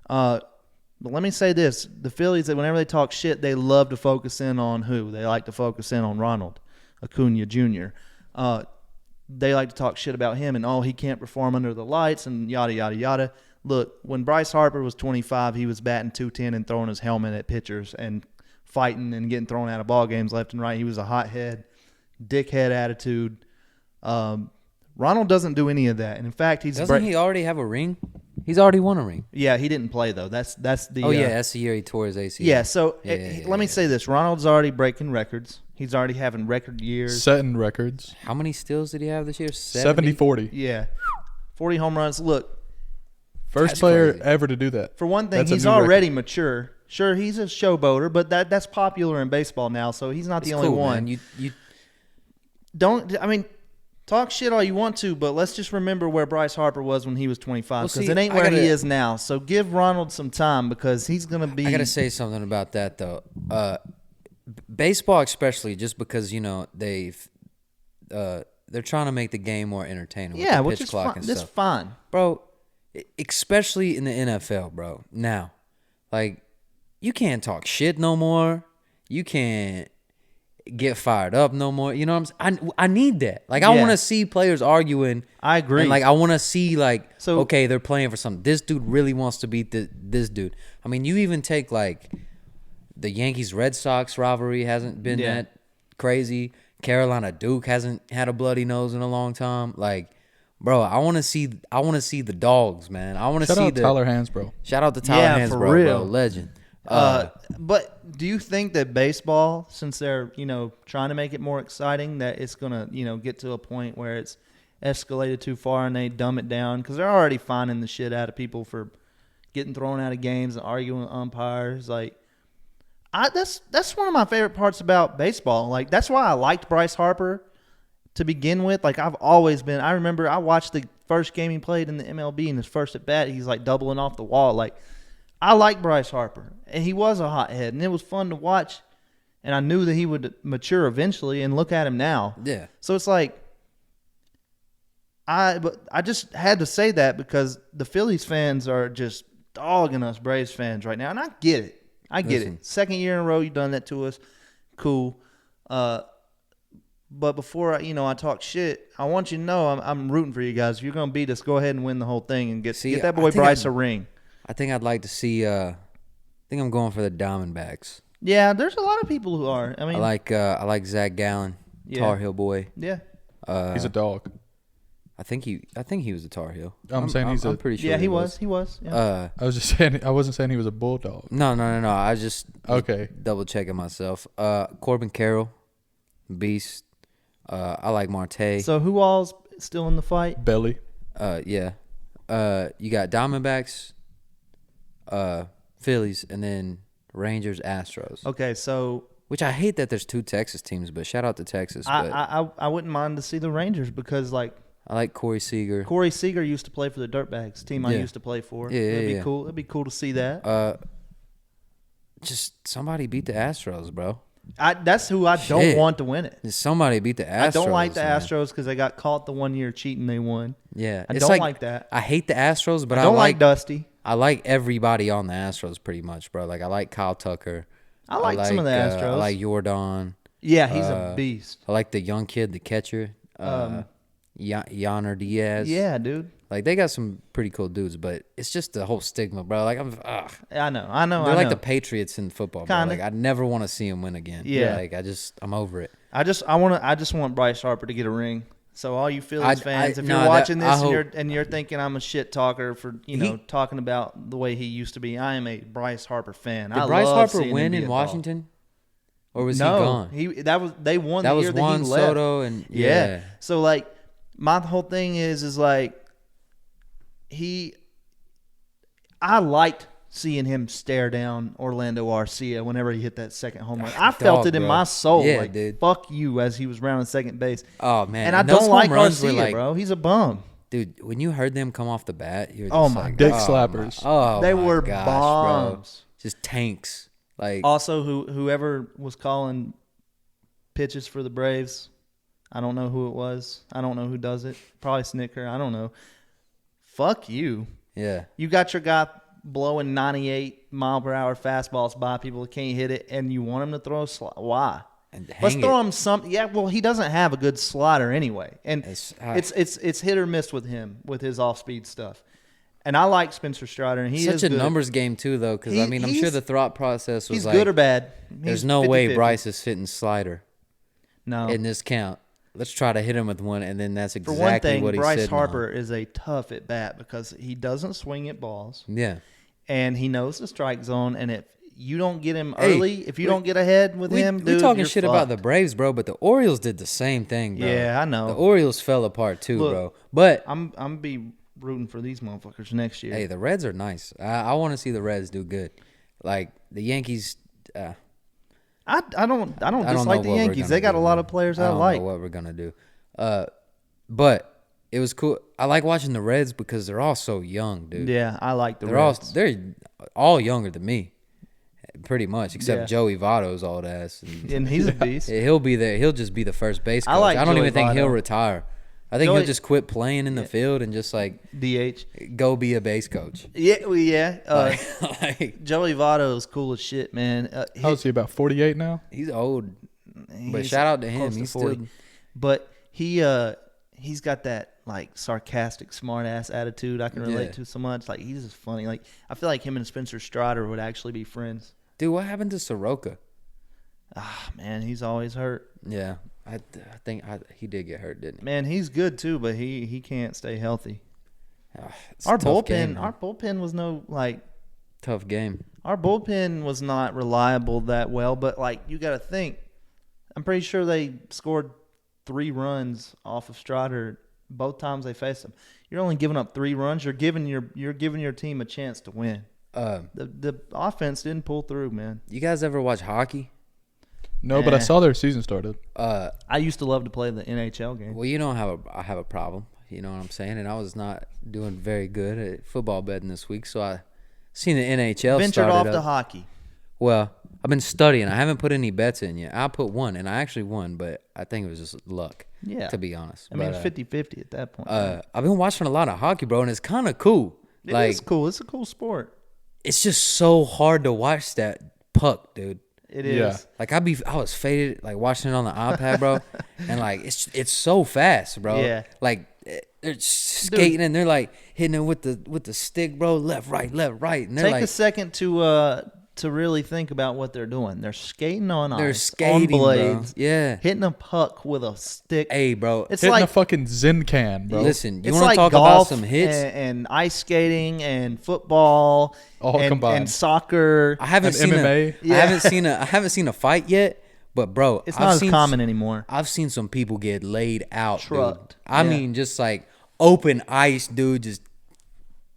[SPEAKER 2] But let me say this. The Phillies, whenever they talk shit, they love to focus in on who? They like to focus in on Ronald Acuna Jr. They like to talk shit about him and, he can't perform under the lights and yada, yada, yada. Look, when Bryce Harper was 25, he was batting .210 and throwing his helmet at pitchers and fighting and getting thrown out of ball games left and right. He was a hothead, dickhead attitude. Ronald doesn't do any of that. And in fact,
[SPEAKER 1] Doesn't he already have a ring? He's already won a ring.
[SPEAKER 2] Yeah, he didn't play though. That's the.
[SPEAKER 1] Oh yeah, that's the year he tore his ACL.
[SPEAKER 2] Yeah. So let me
[SPEAKER 1] yeah.
[SPEAKER 2] say this: Ronald's already breaking records. He's already having record years.
[SPEAKER 3] Setting records.
[SPEAKER 1] How many steals did he have this year?
[SPEAKER 3] 70-40.
[SPEAKER 2] Yeah, 40 home runs. Look,
[SPEAKER 3] First
[SPEAKER 1] That's
[SPEAKER 3] player
[SPEAKER 1] crazy.
[SPEAKER 3] ever to do that.
[SPEAKER 2] for one thing,
[SPEAKER 3] That's a
[SPEAKER 2] he's
[SPEAKER 3] new
[SPEAKER 2] already
[SPEAKER 3] record.
[SPEAKER 2] mature. Sure, he's a showboater, but that's popular in baseball now. So he's not
[SPEAKER 1] It's
[SPEAKER 2] the only
[SPEAKER 1] cool,
[SPEAKER 2] one.
[SPEAKER 1] man. You
[SPEAKER 2] Talk shit all you want to, but let's just remember where Bryce Harper was when he was 25,
[SPEAKER 1] Well,
[SPEAKER 2] because
[SPEAKER 1] see,
[SPEAKER 2] it ain't
[SPEAKER 1] I
[SPEAKER 2] where he
[SPEAKER 1] gotta-
[SPEAKER 2] is now. So give Ronald some time, because he's gonna be.
[SPEAKER 1] I gotta say something about that though. Baseball, especially, just because they're trying to make the game more entertaining.
[SPEAKER 2] yeah,
[SPEAKER 1] with the
[SPEAKER 2] which
[SPEAKER 1] pitch
[SPEAKER 2] is
[SPEAKER 1] clock
[SPEAKER 2] fine.
[SPEAKER 1] and
[SPEAKER 2] That's
[SPEAKER 1] stuff.
[SPEAKER 2] fine.
[SPEAKER 1] Bro, especially in the NFL, bro. Now, like, you can't talk shit no more. You can't get fired up no more. You know what I'm saying? I need that. Like, I
[SPEAKER 2] Yeah.
[SPEAKER 1] want to see players arguing.
[SPEAKER 2] I agree.
[SPEAKER 1] And, like, I want to see, like,
[SPEAKER 2] So-
[SPEAKER 1] okay, they're playing for something. This dude really wants to beat this dude. I mean, you even take, like, the Yankees-Red Sox rivalry hasn't been
[SPEAKER 2] Yeah.
[SPEAKER 1] that crazy. Carolina-Duke hasn't had a bloody nose in a long time. Like, bro, I want to see the dogs, man. I want to
[SPEAKER 3] Shout
[SPEAKER 1] see
[SPEAKER 3] out Tyler Hansbrough.
[SPEAKER 1] Shout out to Tyler
[SPEAKER 2] Yeah,
[SPEAKER 1] Hansbrough,
[SPEAKER 2] for
[SPEAKER 1] bro,
[SPEAKER 2] real.
[SPEAKER 1] legend.
[SPEAKER 2] But do you think that baseball, since they're trying to make it more exciting, that it's gonna get to a point where it's escalated too far and they dumb it down, because they're already fining the shit out of people for getting thrown out of games and arguing with umpires? Like, that's one of my favorite parts about baseball. Like, that's why I liked Bryce Harper to begin with. Like, I've always been. I remember I watched the first game he played in the MLB, and his first at bat, he's like doubling off the wall. Like, I like Bryce Harper, and he was a hothead, and it was fun to watch. And I knew that he would mature eventually, and look at him now.
[SPEAKER 1] Yeah.
[SPEAKER 2] So it's like, I just had to say that, because the Phillies fans are just dogging us Braves fans right now, and I get it.
[SPEAKER 1] Listen.
[SPEAKER 2] Second year in a row you've done that to us. Cool. But before I talk shit, I want you to know I'm rooting for you guys. If you're gonna beat us, go ahead and win the whole thing and get that boy
[SPEAKER 1] I think
[SPEAKER 2] Bryce a ring.
[SPEAKER 1] I think I'd like to see. I think I'm going for the Diamondbacks.
[SPEAKER 2] Yeah, there's a lot of people who are. I mean,
[SPEAKER 1] I like Zach Gallen,
[SPEAKER 2] Yeah.
[SPEAKER 1] Tar Heel boy.
[SPEAKER 2] yeah,
[SPEAKER 3] He's a dog.
[SPEAKER 1] I think he was a Tar Heel.
[SPEAKER 3] I'm saying he's
[SPEAKER 1] I'm
[SPEAKER 3] a-
[SPEAKER 1] pretty sure.
[SPEAKER 2] yeah, he was. Yeah.
[SPEAKER 3] I was just saying. I wasn't saying he was a bulldog.
[SPEAKER 1] No. I just
[SPEAKER 3] Okay.
[SPEAKER 1] double checking myself. Corbin Carroll, beast. I like Marte.
[SPEAKER 2] So who all's still in the fight?
[SPEAKER 3] Belly.
[SPEAKER 1] Yeah. You got Diamondbacks, Phillies, and then Rangers, Astros.
[SPEAKER 2] Okay, so
[SPEAKER 1] Which I hate that there's 2 Texas teams, but shout out to Texas.
[SPEAKER 2] I wouldn't mind to see the Rangers because like
[SPEAKER 1] I like Corey Seager.
[SPEAKER 2] Corey Seager used to play for the Dirtbags, team I used to play for.
[SPEAKER 1] Yeah,
[SPEAKER 2] It'd be cool. It'd be cool to see that.
[SPEAKER 1] Just somebody beat the Astros, bro.
[SPEAKER 2] That's who I don't want to win it.
[SPEAKER 1] Just somebody beat the Astros.
[SPEAKER 2] I don't like the Astros because they got caught the 1 year cheating they won.
[SPEAKER 1] Yeah,
[SPEAKER 2] I don't like that.
[SPEAKER 1] I hate the Astros, but
[SPEAKER 2] I don't like Dusty.
[SPEAKER 1] I like everybody on the Astros pretty much, bro. Like I like Kyle Tucker.
[SPEAKER 2] I like some of the Astros.
[SPEAKER 1] I like Jordan.
[SPEAKER 2] Yeah, he's a beast.
[SPEAKER 1] I like the young kid, the catcher, Yonder Diaz.
[SPEAKER 2] Yeah, dude.
[SPEAKER 1] Like they got some pretty cool dudes, but it's just the whole stigma, bro. Like
[SPEAKER 2] I know.
[SPEAKER 1] They're like the Patriots in football, bro.
[SPEAKER 2] Kinda.
[SPEAKER 1] Like I never want to see them win again.
[SPEAKER 2] Yeah.
[SPEAKER 1] Like I'm over it.
[SPEAKER 2] I just want Bryce Harper to get a ring. So all you Phillies fans, if you're
[SPEAKER 1] no,
[SPEAKER 2] watching
[SPEAKER 1] that-
[SPEAKER 2] this and you're thinking I'm a shit talker for talking about the way he used to be, I am a Bryce Harper fan.
[SPEAKER 1] Did Bryce Harper win in Washington, or was he gone?
[SPEAKER 2] They won.
[SPEAKER 1] That
[SPEAKER 2] the
[SPEAKER 1] was
[SPEAKER 2] year
[SPEAKER 1] Juan
[SPEAKER 2] that he left.
[SPEAKER 1] Soto and
[SPEAKER 2] Yeah. So like my whole thing is like I liked seeing him stare down Orlando Arcia whenever he hit that second home run. I felt it in my soul.
[SPEAKER 1] Yeah,
[SPEAKER 2] like,
[SPEAKER 1] dude.
[SPEAKER 2] fuck you, as he was rounding second base.
[SPEAKER 1] Oh man,
[SPEAKER 2] And I
[SPEAKER 1] those
[SPEAKER 2] don't
[SPEAKER 1] home
[SPEAKER 2] like
[SPEAKER 1] runs were
[SPEAKER 2] Arcia,
[SPEAKER 1] like,
[SPEAKER 2] bro. He's a bum.
[SPEAKER 1] dude. When you heard them come off the bat, you're just
[SPEAKER 2] Oh, my
[SPEAKER 1] like,
[SPEAKER 3] Dick
[SPEAKER 1] oh
[SPEAKER 3] slappers.
[SPEAKER 2] They
[SPEAKER 1] my
[SPEAKER 2] were
[SPEAKER 1] gosh,
[SPEAKER 2] bombs.
[SPEAKER 1] bro. Just tanks. Like
[SPEAKER 2] Also, whoever was calling pitches for the Braves, I don't know who it was. I don't know who does it. Probably Snicker. I don't know. Fuck you.
[SPEAKER 1] yeah.
[SPEAKER 2] You got your guy blowing 98-mile-per-hour fastballs by people that can't hit it, and you want him to throw a slider. Why?
[SPEAKER 1] And
[SPEAKER 2] Let's
[SPEAKER 1] hang
[SPEAKER 2] throw
[SPEAKER 1] it.
[SPEAKER 2] him some. Yeah, well, he doesn't have a good slider anyway, and it's hit or miss with him with his off-speed stuff. And I like Spencer Strider, and he is
[SPEAKER 1] Such a
[SPEAKER 2] good.
[SPEAKER 1] numbers game too, though. Because I mean, I'm sure the thought process was
[SPEAKER 2] He's
[SPEAKER 1] like,
[SPEAKER 2] good or bad.
[SPEAKER 1] there's
[SPEAKER 2] He's
[SPEAKER 1] no way
[SPEAKER 2] 50-50.
[SPEAKER 1] Bryce is hitting slider
[SPEAKER 2] No.
[SPEAKER 1] in this count. Let's try to hit him with one, and then that's
[SPEAKER 2] For
[SPEAKER 1] exactly
[SPEAKER 2] one thing,
[SPEAKER 1] what he
[SPEAKER 2] Bryce
[SPEAKER 1] said.
[SPEAKER 2] Harper is a tough at bat because he doesn't swing at balls,
[SPEAKER 1] Yeah.
[SPEAKER 2] and he knows the strike zone. And if you don't get him
[SPEAKER 1] Hey,
[SPEAKER 2] early, if you don't get ahead with him,
[SPEAKER 1] we
[SPEAKER 2] dude,
[SPEAKER 1] talking
[SPEAKER 2] you're
[SPEAKER 1] shit about
[SPEAKER 2] fucked.
[SPEAKER 1] the Braves, bro, but the Orioles did the same thing, bro.
[SPEAKER 2] Yeah, I know.
[SPEAKER 1] The Orioles fell apart too,
[SPEAKER 2] Look,
[SPEAKER 1] bro. But
[SPEAKER 2] I'm be rooting for these motherfuckers next year.
[SPEAKER 1] hey, the Reds are nice. I want to see the Reds do good. Like the Yankees.
[SPEAKER 2] I don't
[SPEAKER 1] I don't
[SPEAKER 2] dislike
[SPEAKER 1] know
[SPEAKER 2] the
[SPEAKER 1] what we're
[SPEAKER 2] Yankees. They
[SPEAKER 1] gonna
[SPEAKER 2] got a
[SPEAKER 1] do,
[SPEAKER 2] lot
[SPEAKER 1] man.
[SPEAKER 2] of players
[SPEAKER 1] I
[SPEAKER 2] I
[SPEAKER 1] don't
[SPEAKER 2] like.
[SPEAKER 1] know what we're gonna do. But it was cool. I like watching the Reds because they're all so young, dude.
[SPEAKER 2] Yeah, I like the
[SPEAKER 1] they're
[SPEAKER 2] Reds.
[SPEAKER 1] they're all younger than me, pretty much, except
[SPEAKER 2] Yeah.
[SPEAKER 1] Joey Votto's old ass.
[SPEAKER 2] And he's a beast.
[SPEAKER 1] He'll be there. He'll just be the first base coach.
[SPEAKER 2] like
[SPEAKER 1] I don't
[SPEAKER 2] Joey
[SPEAKER 1] even think he'll
[SPEAKER 2] Votto.
[SPEAKER 1] retire. I think
[SPEAKER 2] Joey-
[SPEAKER 1] he'll just quit playing in the field and just like
[SPEAKER 2] DH.
[SPEAKER 1] go be a base coach.
[SPEAKER 2] Yeah, well, yeah.
[SPEAKER 1] Like,
[SPEAKER 2] Joey Votto is cool as shit, man.
[SPEAKER 3] How is he, about 48 now?
[SPEAKER 1] he's old, but
[SPEAKER 2] He's
[SPEAKER 1] shout out to him.
[SPEAKER 2] close to
[SPEAKER 1] He's
[SPEAKER 2] 40.
[SPEAKER 1] still
[SPEAKER 2] But he's got that like sarcastic, smart ass attitude I can relate
[SPEAKER 1] Yeah.
[SPEAKER 2] to so much. Like he's just funny. Like I feel like him and Spencer Strider would actually be friends.
[SPEAKER 1] dude. What happened to Soroka?
[SPEAKER 2] Ah, man, he's always hurt.
[SPEAKER 1] Yeah, I think he did get hurt, didn't he?
[SPEAKER 2] Man, he's good too, but he can't stay healthy.
[SPEAKER 1] It's
[SPEAKER 2] Our
[SPEAKER 1] a tough game, man.
[SPEAKER 2] bullpen was no like
[SPEAKER 1] Tough game.
[SPEAKER 2] our bullpen was not reliable that well. But like you got to think, I'm pretty sure they scored 3 runs off of Strider both times they faced him. You're only giving up 3 runs. You're giving your team a chance to win. The offense didn't pull through, man.
[SPEAKER 1] You guys ever watch hockey?
[SPEAKER 3] No, but I
[SPEAKER 2] Eh.
[SPEAKER 3] saw their season started.
[SPEAKER 2] I used to love to play the NHL game.
[SPEAKER 1] Well, you know I have a problem. You know what I'm saying? And I was not doing very good at football betting this week, so I seen the NHL
[SPEAKER 2] Ventured
[SPEAKER 1] started
[SPEAKER 2] off
[SPEAKER 1] up.
[SPEAKER 2] to hockey.
[SPEAKER 1] Well, I've been studying. I haven't put any bets in yet. I put one, and I actually won, but I think it was just luck.
[SPEAKER 2] Yeah.
[SPEAKER 1] To be honest.
[SPEAKER 2] I mean,
[SPEAKER 1] But,
[SPEAKER 2] 50-50 at that point.
[SPEAKER 1] I've been watching a lot of hockey, bro, and it's kind of cool.
[SPEAKER 2] It
[SPEAKER 1] Like
[SPEAKER 2] is cool. It's a cool sport.
[SPEAKER 1] it's just so hard to watch that puck, dude.
[SPEAKER 2] It is.
[SPEAKER 3] Yeah.
[SPEAKER 1] Like I was faded, like watching it on the iPad, bro, and like it's so fast, bro.
[SPEAKER 2] Yeah.
[SPEAKER 1] Like they're skating and they're like hitting it with the stick, bro, left, right, and they're
[SPEAKER 2] Take
[SPEAKER 1] like
[SPEAKER 2] a second to really think about what they're doing. They're skating on
[SPEAKER 1] they're
[SPEAKER 2] ice,
[SPEAKER 1] skating,
[SPEAKER 2] on blades,
[SPEAKER 1] bro. Yeah.
[SPEAKER 2] hitting a puck with a stick.
[SPEAKER 1] Hey, bro.
[SPEAKER 2] It's
[SPEAKER 3] Hitting
[SPEAKER 2] like
[SPEAKER 3] a fucking Zen can, bro.
[SPEAKER 1] Listen, you
[SPEAKER 2] it's
[SPEAKER 1] want to
[SPEAKER 2] like
[SPEAKER 1] talk about
[SPEAKER 2] golf
[SPEAKER 1] some hits?
[SPEAKER 2] and ice skating and football
[SPEAKER 3] All combined.
[SPEAKER 2] and soccer.
[SPEAKER 1] I haven't
[SPEAKER 3] and
[SPEAKER 1] seen
[SPEAKER 3] MMA.
[SPEAKER 1] I haven't seen a fight yet, but bro,
[SPEAKER 2] It's
[SPEAKER 1] I've
[SPEAKER 2] not as
[SPEAKER 1] seen
[SPEAKER 2] common anymore.
[SPEAKER 1] I've seen some people get laid out,
[SPEAKER 2] Trucked.
[SPEAKER 1] dude. I
[SPEAKER 2] Yeah.
[SPEAKER 1] mean, just like open ice, dude. Just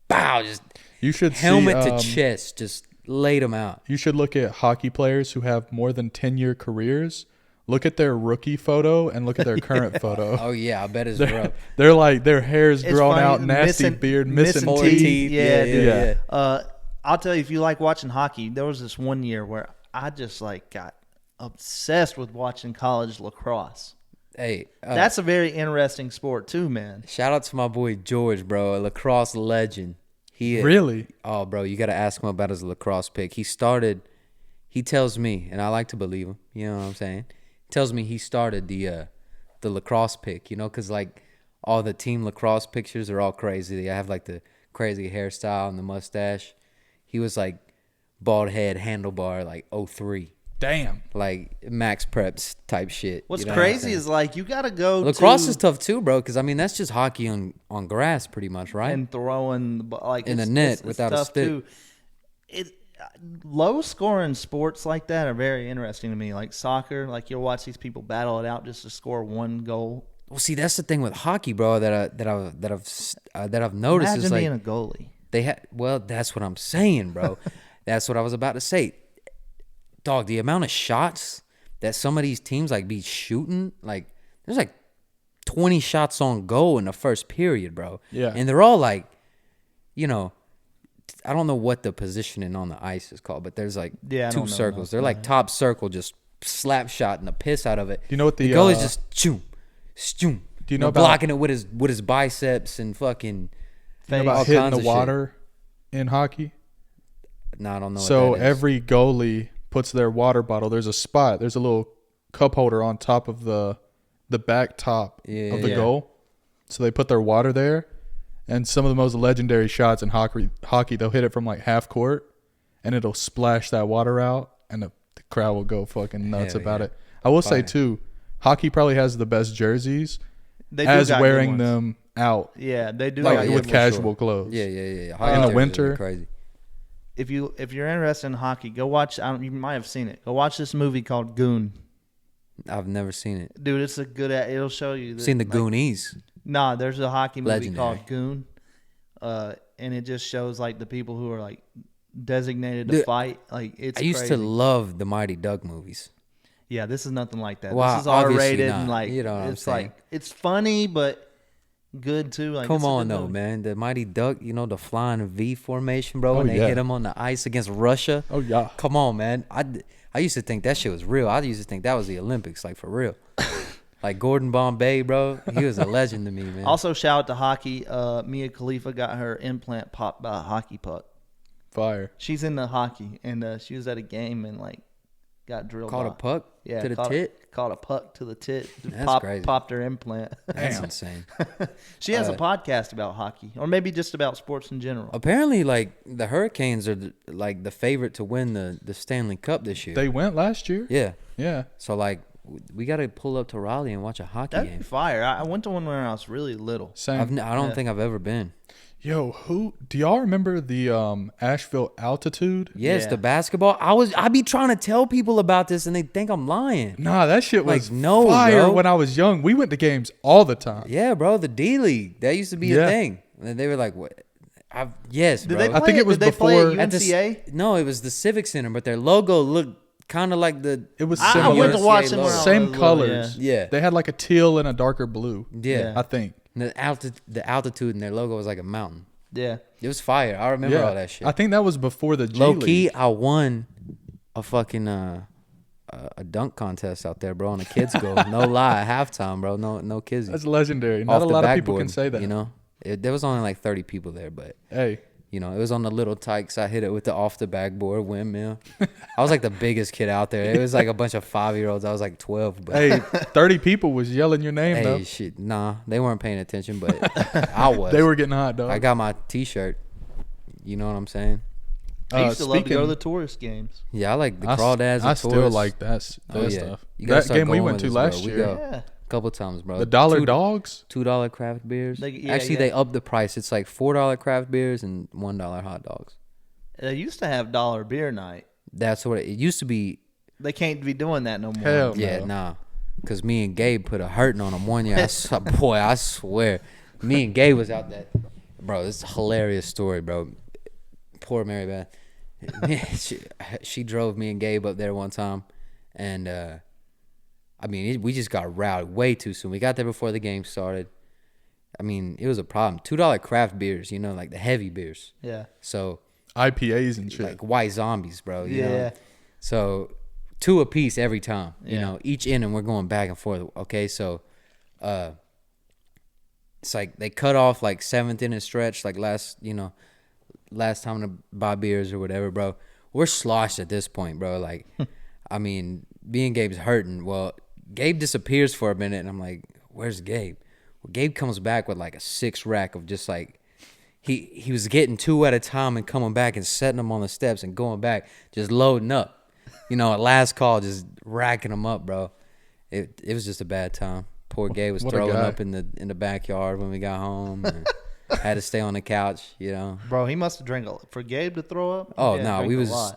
[SPEAKER 1] bow, just
[SPEAKER 3] You should
[SPEAKER 1] helmet
[SPEAKER 3] see,
[SPEAKER 1] to chest, just laid them out.
[SPEAKER 3] You should look at hockey players who have more than 10-year careers. Look at their rookie photo and look at their current photo.
[SPEAKER 1] Oh yeah, I bet it's rough.
[SPEAKER 3] They're like their hair's
[SPEAKER 2] It's
[SPEAKER 3] grown
[SPEAKER 2] funny,
[SPEAKER 3] out, nasty beard, missing
[SPEAKER 1] More
[SPEAKER 3] teeth.
[SPEAKER 1] teeth.
[SPEAKER 2] Yeah, dude.
[SPEAKER 3] Yeah.
[SPEAKER 2] I'll tell you, if you like watching hockey, there was this one year where I just like got obsessed with watching college lacrosse.
[SPEAKER 1] Hey,
[SPEAKER 2] That's a very interesting sport too, man.
[SPEAKER 1] shout out to my boy George, bro, a lacrosse legend. He
[SPEAKER 3] Really?
[SPEAKER 1] Oh, bro, you got to ask him about his lacrosse pick. He tells me, and I like to believe him, you know what I'm saying? He tells me he started the lacrosse pick, you know, because, like, all the team lacrosse pictures are all crazy. They have, like, the crazy hairstyle and the mustache. He was, like, bald head, handlebar, like, 03.
[SPEAKER 3] Damn.
[SPEAKER 1] Like, max preps type shit.
[SPEAKER 2] What's
[SPEAKER 1] you know
[SPEAKER 2] crazy
[SPEAKER 1] what
[SPEAKER 2] is like you got to go
[SPEAKER 1] lacrosse
[SPEAKER 2] to
[SPEAKER 1] is tough, too, bro, because, I mean, that's just hockey on grass pretty much, right?
[SPEAKER 2] and throwing the like
[SPEAKER 1] In the
[SPEAKER 2] it's-
[SPEAKER 1] net
[SPEAKER 2] it's
[SPEAKER 1] without a
[SPEAKER 2] tough,
[SPEAKER 1] stick.
[SPEAKER 2] too. It low scoring sports like that are very interesting to me. Like soccer, like you'll watch these people battle it out just to score one goal.
[SPEAKER 1] Well, see, that's the thing with hockey, bro. That I've noticed
[SPEAKER 2] Imagine
[SPEAKER 1] is like
[SPEAKER 2] being a goalie.
[SPEAKER 1] they had. Well, that's what I'm saying, bro. That's what I was about to say. Dog, the amount of shots that some of these teams like be shooting, like there's like 20 shots on goal in the first period, bro.
[SPEAKER 3] Yeah.
[SPEAKER 1] And they're all like, you know, I don't know what the positioning on the ice is called, but there's like
[SPEAKER 2] Yeah, I
[SPEAKER 1] two
[SPEAKER 2] don't know
[SPEAKER 1] circles.
[SPEAKER 2] nothing.
[SPEAKER 1] They're like top circle, just slap shot and the piss out of it.
[SPEAKER 3] Do you know what the
[SPEAKER 1] goalie's just choom, choom.
[SPEAKER 3] Do you know about-
[SPEAKER 1] blocking it with his biceps and fucking?
[SPEAKER 3] You know
[SPEAKER 2] Face.
[SPEAKER 3] about
[SPEAKER 1] all
[SPEAKER 3] hitting
[SPEAKER 1] kinds
[SPEAKER 3] the
[SPEAKER 1] of shit.
[SPEAKER 3] water in hockey?
[SPEAKER 1] No, I don't know.
[SPEAKER 3] So
[SPEAKER 1] what that is.
[SPEAKER 3] every goalie puts their water bottle. There's a little cup holder on top of the back top of the
[SPEAKER 2] Yeah.
[SPEAKER 3] goal. So they put their water there, and some of the most legendary shots in hockey, they'll hit it from like half court, and it'll splash that water out, and the crowd will go fucking nuts
[SPEAKER 1] Hell
[SPEAKER 3] about
[SPEAKER 1] yeah.
[SPEAKER 3] it. I will say
[SPEAKER 1] Fire.
[SPEAKER 3] too, hockey probably has the best jerseys
[SPEAKER 2] They do
[SPEAKER 3] as
[SPEAKER 2] got good
[SPEAKER 3] wearing
[SPEAKER 2] ones.
[SPEAKER 3] them out,
[SPEAKER 2] Yeah, they do.
[SPEAKER 3] like
[SPEAKER 2] got
[SPEAKER 1] yeah,
[SPEAKER 2] good
[SPEAKER 3] with
[SPEAKER 1] for
[SPEAKER 2] ones.
[SPEAKER 3] casual clothes.
[SPEAKER 1] Yeah.
[SPEAKER 3] In the
[SPEAKER 1] Hockey jerseys are
[SPEAKER 3] winter.
[SPEAKER 1] crazy.
[SPEAKER 2] If you're interested in hockey, go watch. You might have seen it. Go watch this movie called Goon.
[SPEAKER 1] I've never seen it.
[SPEAKER 2] Dude, it's a good. It'll show you.
[SPEAKER 1] I've seen the
[SPEAKER 2] like,
[SPEAKER 1] Goonies.
[SPEAKER 2] Nah, there's a hockey movie
[SPEAKER 1] Legendary.
[SPEAKER 2] called Goon, and it just shows like the people who are like designated to
[SPEAKER 1] Dude,
[SPEAKER 2] fight. Like it's.
[SPEAKER 1] I used
[SPEAKER 2] crazy.
[SPEAKER 1] to love the Mighty Duck movies.
[SPEAKER 2] Yeah, this is nothing like that.
[SPEAKER 1] Well,
[SPEAKER 2] This is R
[SPEAKER 1] obviously
[SPEAKER 2] rated
[SPEAKER 1] not.
[SPEAKER 2] and like
[SPEAKER 1] You know what I'm
[SPEAKER 2] it's
[SPEAKER 1] saying.
[SPEAKER 2] like it's funny but good too. Like
[SPEAKER 1] Come
[SPEAKER 2] it's a
[SPEAKER 1] on,
[SPEAKER 2] good
[SPEAKER 1] though,
[SPEAKER 2] movie.
[SPEAKER 1] man. The Mighty Duck, you know, the flying V formation, bro,
[SPEAKER 3] Oh,
[SPEAKER 1] when they
[SPEAKER 3] yeah.
[SPEAKER 1] hit him on the ice against Russia.
[SPEAKER 3] Oh yeah.
[SPEAKER 1] Come on, man. I used to think that shit was real. I used to think that was the Olympics, like for real. Like Gordon Bombay, bro. He was a legend to me, man.
[SPEAKER 2] Also, shout out to hockey. Mia Khalifa got her implant popped by a hockey puck.
[SPEAKER 3] Fire.
[SPEAKER 2] She's in the hockey, and she was at a game and like got drilled.
[SPEAKER 1] Caught a
[SPEAKER 2] by-
[SPEAKER 1] puck
[SPEAKER 2] Yeah,
[SPEAKER 1] to the
[SPEAKER 2] caught
[SPEAKER 1] tit.
[SPEAKER 2] Caught a puck to the tit.
[SPEAKER 1] That's crazy.
[SPEAKER 2] Popped her implant.
[SPEAKER 1] That's
[SPEAKER 3] Damn.
[SPEAKER 1] insane.
[SPEAKER 2] She has a podcast about hockey, or maybe just about sports in general.
[SPEAKER 1] Apparently, like the Hurricanes are like the favorite to win the Stanley Cup this year.
[SPEAKER 3] They went last year.
[SPEAKER 1] Yeah.
[SPEAKER 3] Yeah.
[SPEAKER 1] So like we got to pull up to Raleigh and watch a hockey
[SPEAKER 2] That'd be
[SPEAKER 1] game.
[SPEAKER 2] fire. I went to one when I was really little.
[SPEAKER 3] Same.
[SPEAKER 1] I don't
[SPEAKER 2] Yeah.
[SPEAKER 1] think I've ever been.
[SPEAKER 3] Yo, do y'all remember the Asheville altitude?
[SPEAKER 1] Yes,
[SPEAKER 2] Yeah.
[SPEAKER 1] the basketball. I be trying to tell people about this and they think I'm lying.
[SPEAKER 3] Nah, that shit was
[SPEAKER 1] Like, no,
[SPEAKER 3] fire
[SPEAKER 1] bro.
[SPEAKER 3] when I was young. We went to games all the time.
[SPEAKER 1] Yeah, bro, the D League. That used to be
[SPEAKER 3] Yeah.
[SPEAKER 1] a thing. And they were like, "What?" Yes,
[SPEAKER 2] Did
[SPEAKER 1] bro.
[SPEAKER 2] they play
[SPEAKER 3] I think it was
[SPEAKER 2] did they play at
[SPEAKER 3] before-
[SPEAKER 1] At the
[SPEAKER 2] UNCA?
[SPEAKER 1] no, it was the Civic Center, but their logo looked kind of like the
[SPEAKER 3] It was
[SPEAKER 2] I
[SPEAKER 3] similar.
[SPEAKER 2] went to watch
[SPEAKER 1] UNCA
[SPEAKER 2] them when I
[SPEAKER 1] logo.
[SPEAKER 2] was
[SPEAKER 3] Same
[SPEAKER 2] little,
[SPEAKER 3] colors.
[SPEAKER 1] Yeah.
[SPEAKER 3] They had like a teal and a darker blue.
[SPEAKER 1] yeah.
[SPEAKER 3] I think.
[SPEAKER 1] The altitude in their logo was like a mountain.
[SPEAKER 2] Yeah.
[SPEAKER 1] It was fire. I remember
[SPEAKER 3] Yeah.
[SPEAKER 1] all that shit.
[SPEAKER 3] I think that was before the G
[SPEAKER 1] Low
[SPEAKER 3] League.
[SPEAKER 1] key, I won a fucking a dunk contest out there, bro, on a kids goal. No lie, at halftime, bro. No kids.
[SPEAKER 3] That's legendary. Not a
[SPEAKER 1] the
[SPEAKER 3] lot of people
[SPEAKER 1] backboard,
[SPEAKER 3] can say that.
[SPEAKER 1] You know, there was only like 30 people there, but
[SPEAKER 3] Hey,
[SPEAKER 1] you know, it was on the little tykes. I hit it with the off the backboard windmill. I was like the biggest kid out there. It was like a bunch of 5-year-olds. I was like 12, but
[SPEAKER 3] hey, 30 people was yelling your name
[SPEAKER 1] hey,
[SPEAKER 3] though.
[SPEAKER 1] shit, nah, they weren't paying attention, but I was.
[SPEAKER 3] They were getting hot, dog.
[SPEAKER 1] I got my T-shirt. You know what I'm saying?
[SPEAKER 2] I used to love to go to
[SPEAKER 3] speaking-
[SPEAKER 2] the tourist games.
[SPEAKER 1] Yeah, I like the
[SPEAKER 3] I,
[SPEAKER 1] crawdads.
[SPEAKER 3] I still like that
[SPEAKER 1] Oh, yeah.
[SPEAKER 3] stuff.
[SPEAKER 1] You gotta
[SPEAKER 3] That
[SPEAKER 1] start
[SPEAKER 3] game we
[SPEAKER 1] going
[SPEAKER 3] went
[SPEAKER 1] with
[SPEAKER 3] to
[SPEAKER 1] us, bro.
[SPEAKER 3] last
[SPEAKER 1] We
[SPEAKER 3] year.
[SPEAKER 1] go.
[SPEAKER 2] Yeah.
[SPEAKER 1] A couple times, bro.
[SPEAKER 3] The Dollar Dogs.
[SPEAKER 1] $2 craft beers.
[SPEAKER 2] Yeah,
[SPEAKER 1] Actually,
[SPEAKER 2] yeah.
[SPEAKER 1] they upped the price. It's like $4 craft beers and $1 hot dogs.
[SPEAKER 2] They used to have dollar beer night.
[SPEAKER 1] That's what it used to be.
[SPEAKER 2] They can't be doing that no more.
[SPEAKER 3] Hell
[SPEAKER 1] Yeah,
[SPEAKER 3] no.
[SPEAKER 1] nah. Because me and Gabe put a hurting on him one year. Boy, I swear. Me and Gabe was out that. Bro, this is a hilarious story, bro. Poor Mary Beth. she drove me and Gabe up there one time, and I mean, we just got routed way too soon. We got there before the game started. I mean, it was a problem. $2 craft beers, you know, like the heavy beers.
[SPEAKER 2] Yeah.
[SPEAKER 1] So
[SPEAKER 3] IPAs and shit.
[SPEAKER 1] like white zombies, bro. You
[SPEAKER 2] Yeah.
[SPEAKER 1] know? So 2 a piece every time. You
[SPEAKER 2] Yeah.
[SPEAKER 1] know, each inning we're going back and forth. Okay, so it's like they cut off like 7th inning stretch, like last time to buy beers or whatever, bro. We're sloshed at this point, bro. Like, I mean, me and Gabe's hurting. Well, Gabe disappears for a minute, and I'm like, where's Gabe? Well, Gabe comes back with like a 6-rack of just like, he was getting 2 at a time and coming back and setting them on the steps and going back, just loading up. You know, at last call, just racking them up, bro. It was just a bad time. Poor Gabe was throwing up in the backyard when we got home. And had to stay on the couch, you know.
[SPEAKER 2] Bro, he must have drank for Gabe to throw up.
[SPEAKER 1] Oh no, we was.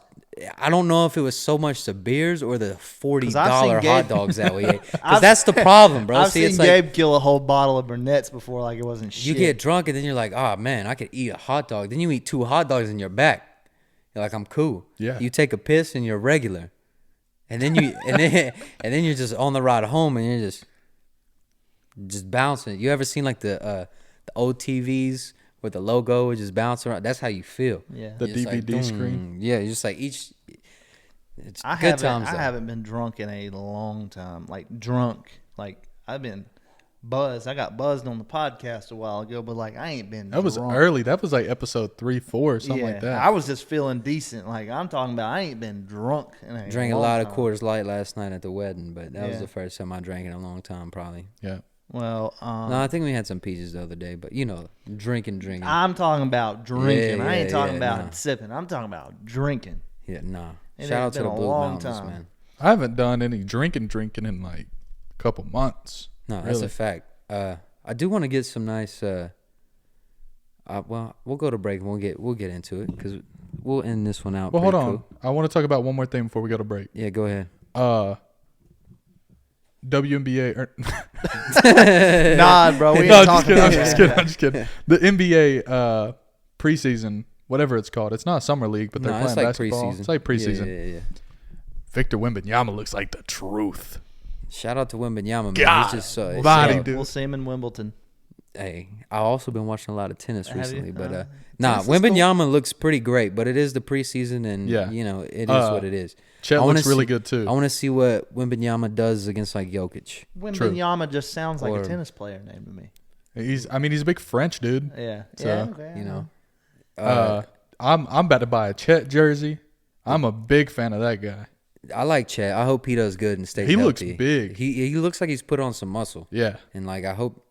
[SPEAKER 1] I don't know if it was so much the beers or the $40 hot dogs that we ate. Because that's the problem, bro.
[SPEAKER 2] I've
[SPEAKER 1] See,
[SPEAKER 2] seen
[SPEAKER 1] it's
[SPEAKER 2] Gabe
[SPEAKER 1] like
[SPEAKER 2] kill a whole bottle of Burnett's before, like it wasn't shit.
[SPEAKER 1] you get drunk and then you're like, oh man, I could eat a hot dog. Then you eat 2 hot dogs in your back. You're like, I'm cool.
[SPEAKER 3] Yeah.
[SPEAKER 1] You take a piss and you're regular, and then you and then you're just on the ride home and you're just bouncing. You ever seen like the old TVs where the logo is just bouncing around? That's how you feel.
[SPEAKER 2] Yeah.
[SPEAKER 3] The
[SPEAKER 1] You're just
[SPEAKER 3] DVD
[SPEAKER 1] like,
[SPEAKER 3] screen.
[SPEAKER 1] Yeah, you're just like it's
[SPEAKER 2] I
[SPEAKER 1] good times.
[SPEAKER 2] I haven't been drunk in a long time. Like drunk. Like I've been buzzed. I got buzzed on the podcast a while ago, but like I ain't been
[SPEAKER 3] That was
[SPEAKER 2] drunk.
[SPEAKER 3] early. That was like episode 3, 4 or something like that.
[SPEAKER 2] I was just feeling decent. Like I'm talking about I ain't been drunk in a
[SPEAKER 1] Drank a
[SPEAKER 2] long
[SPEAKER 1] lot of
[SPEAKER 2] time.
[SPEAKER 1] Coors Light last night at the wedding, but that was
[SPEAKER 2] Yeah.
[SPEAKER 1] the first time I drank in a long time, probably.
[SPEAKER 3] Yeah.
[SPEAKER 2] Well,
[SPEAKER 1] No, I think we had some peaches the other day, but you know, drinking.
[SPEAKER 2] I'm talking about drinking. I ain't talking about
[SPEAKER 1] nah.
[SPEAKER 2] sipping. I'm talking about drinking.
[SPEAKER 1] Yeah, nah.
[SPEAKER 2] It
[SPEAKER 1] Shout
[SPEAKER 2] has
[SPEAKER 1] out to
[SPEAKER 2] been
[SPEAKER 1] the
[SPEAKER 2] a
[SPEAKER 1] Blue
[SPEAKER 2] long
[SPEAKER 1] Mountains,
[SPEAKER 2] time.
[SPEAKER 1] man.
[SPEAKER 3] I haven't done any drinking in like a couple months.
[SPEAKER 1] No, that's
[SPEAKER 3] Really.
[SPEAKER 1] a fact. I do want to get some nice. Well, we'll go to break and we'll get into it because we'll end this one out.
[SPEAKER 3] Well, hold
[SPEAKER 1] pretty
[SPEAKER 3] on.
[SPEAKER 1] cool.
[SPEAKER 3] I want to talk about one more thing before we go to break.
[SPEAKER 1] Yeah, go ahead.
[SPEAKER 3] WNBA.
[SPEAKER 2] Nah, bro, we ain't
[SPEAKER 3] No,
[SPEAKER 2] talking about
[SPEAKER 3] I'm just
[SPEAKER 2] that.
[SPEAKER 3] kidding. The NBA preseason, whatever it's called. It's not summer league, but they're
[SPEAKER 1] No,
[SPEAKER 3] playing
[SPEAKER 1] it's like
[SPEAKER 3] basketball.
[SPEAKER 1] preseason.
[SPEAKER 3] It's like preseason.
[SPEAKER 1] Yeah.
[SPEAKER 3] Victor Wembanyama looks like the truth.
[SPEAKER 1] Shout out to Wembanyama, man.
[SPEAKER 3] God,
[SPEAKER 1] He's just so
[SPEAKER 3] body, dude.
[SPEAKER 2] We'll see him in Wimbledon.
[SPEAKER 1] Hey, I've also been watching a lot of tennis
[SPEAKER 2] Have you?
[SPEAKER 1] recently, but
[SPEAKER 2] Tennis
[SPEAKER 1] nah,
[SPEAKER 2] is cool.
[SPEAKER 1] Wembanyama looks pretty great, but it is the preseason, and
[SPEAKER 3] Yeah.
[SPEAKER 1] you know it is what it is.
[SPEAKER 3] Chet
[SPEAKER 1] I wanna
[SPEAKER 3] looks really
[SPEAKER 1] see-
[SPEAKER 3] good too.
[SPEAKER 1] I want to see what Wembanyama does against like Jokic.
[SPEAKER 2] Wembanyama just sounds like
[SPEAKER 1] Or-
[SPEAKER 2] a tennis player name to me.
[SPEAKER 3] He's a big French dude.
[SPEAKER 2] Yeah.
[SPEAKER 3] So,
[SPEAKER 2] yeah. Okay,
[SPEAKER 1] You know,
[SPEAKER 3] I'm about to buy a Chet jersey. I'm a big fan of that guy.
[SPEAKER 1] I like Chet. I hope he does good and stays
[SPEAKER 3] He looks
[SPEAKER 1] healthy.
[SPEAKER 3] big.
[SPEAKER 1] He looks like he's put on some muscle,
[SPEAKER 3] Yeah.
[SPEAKER 1] and like I hope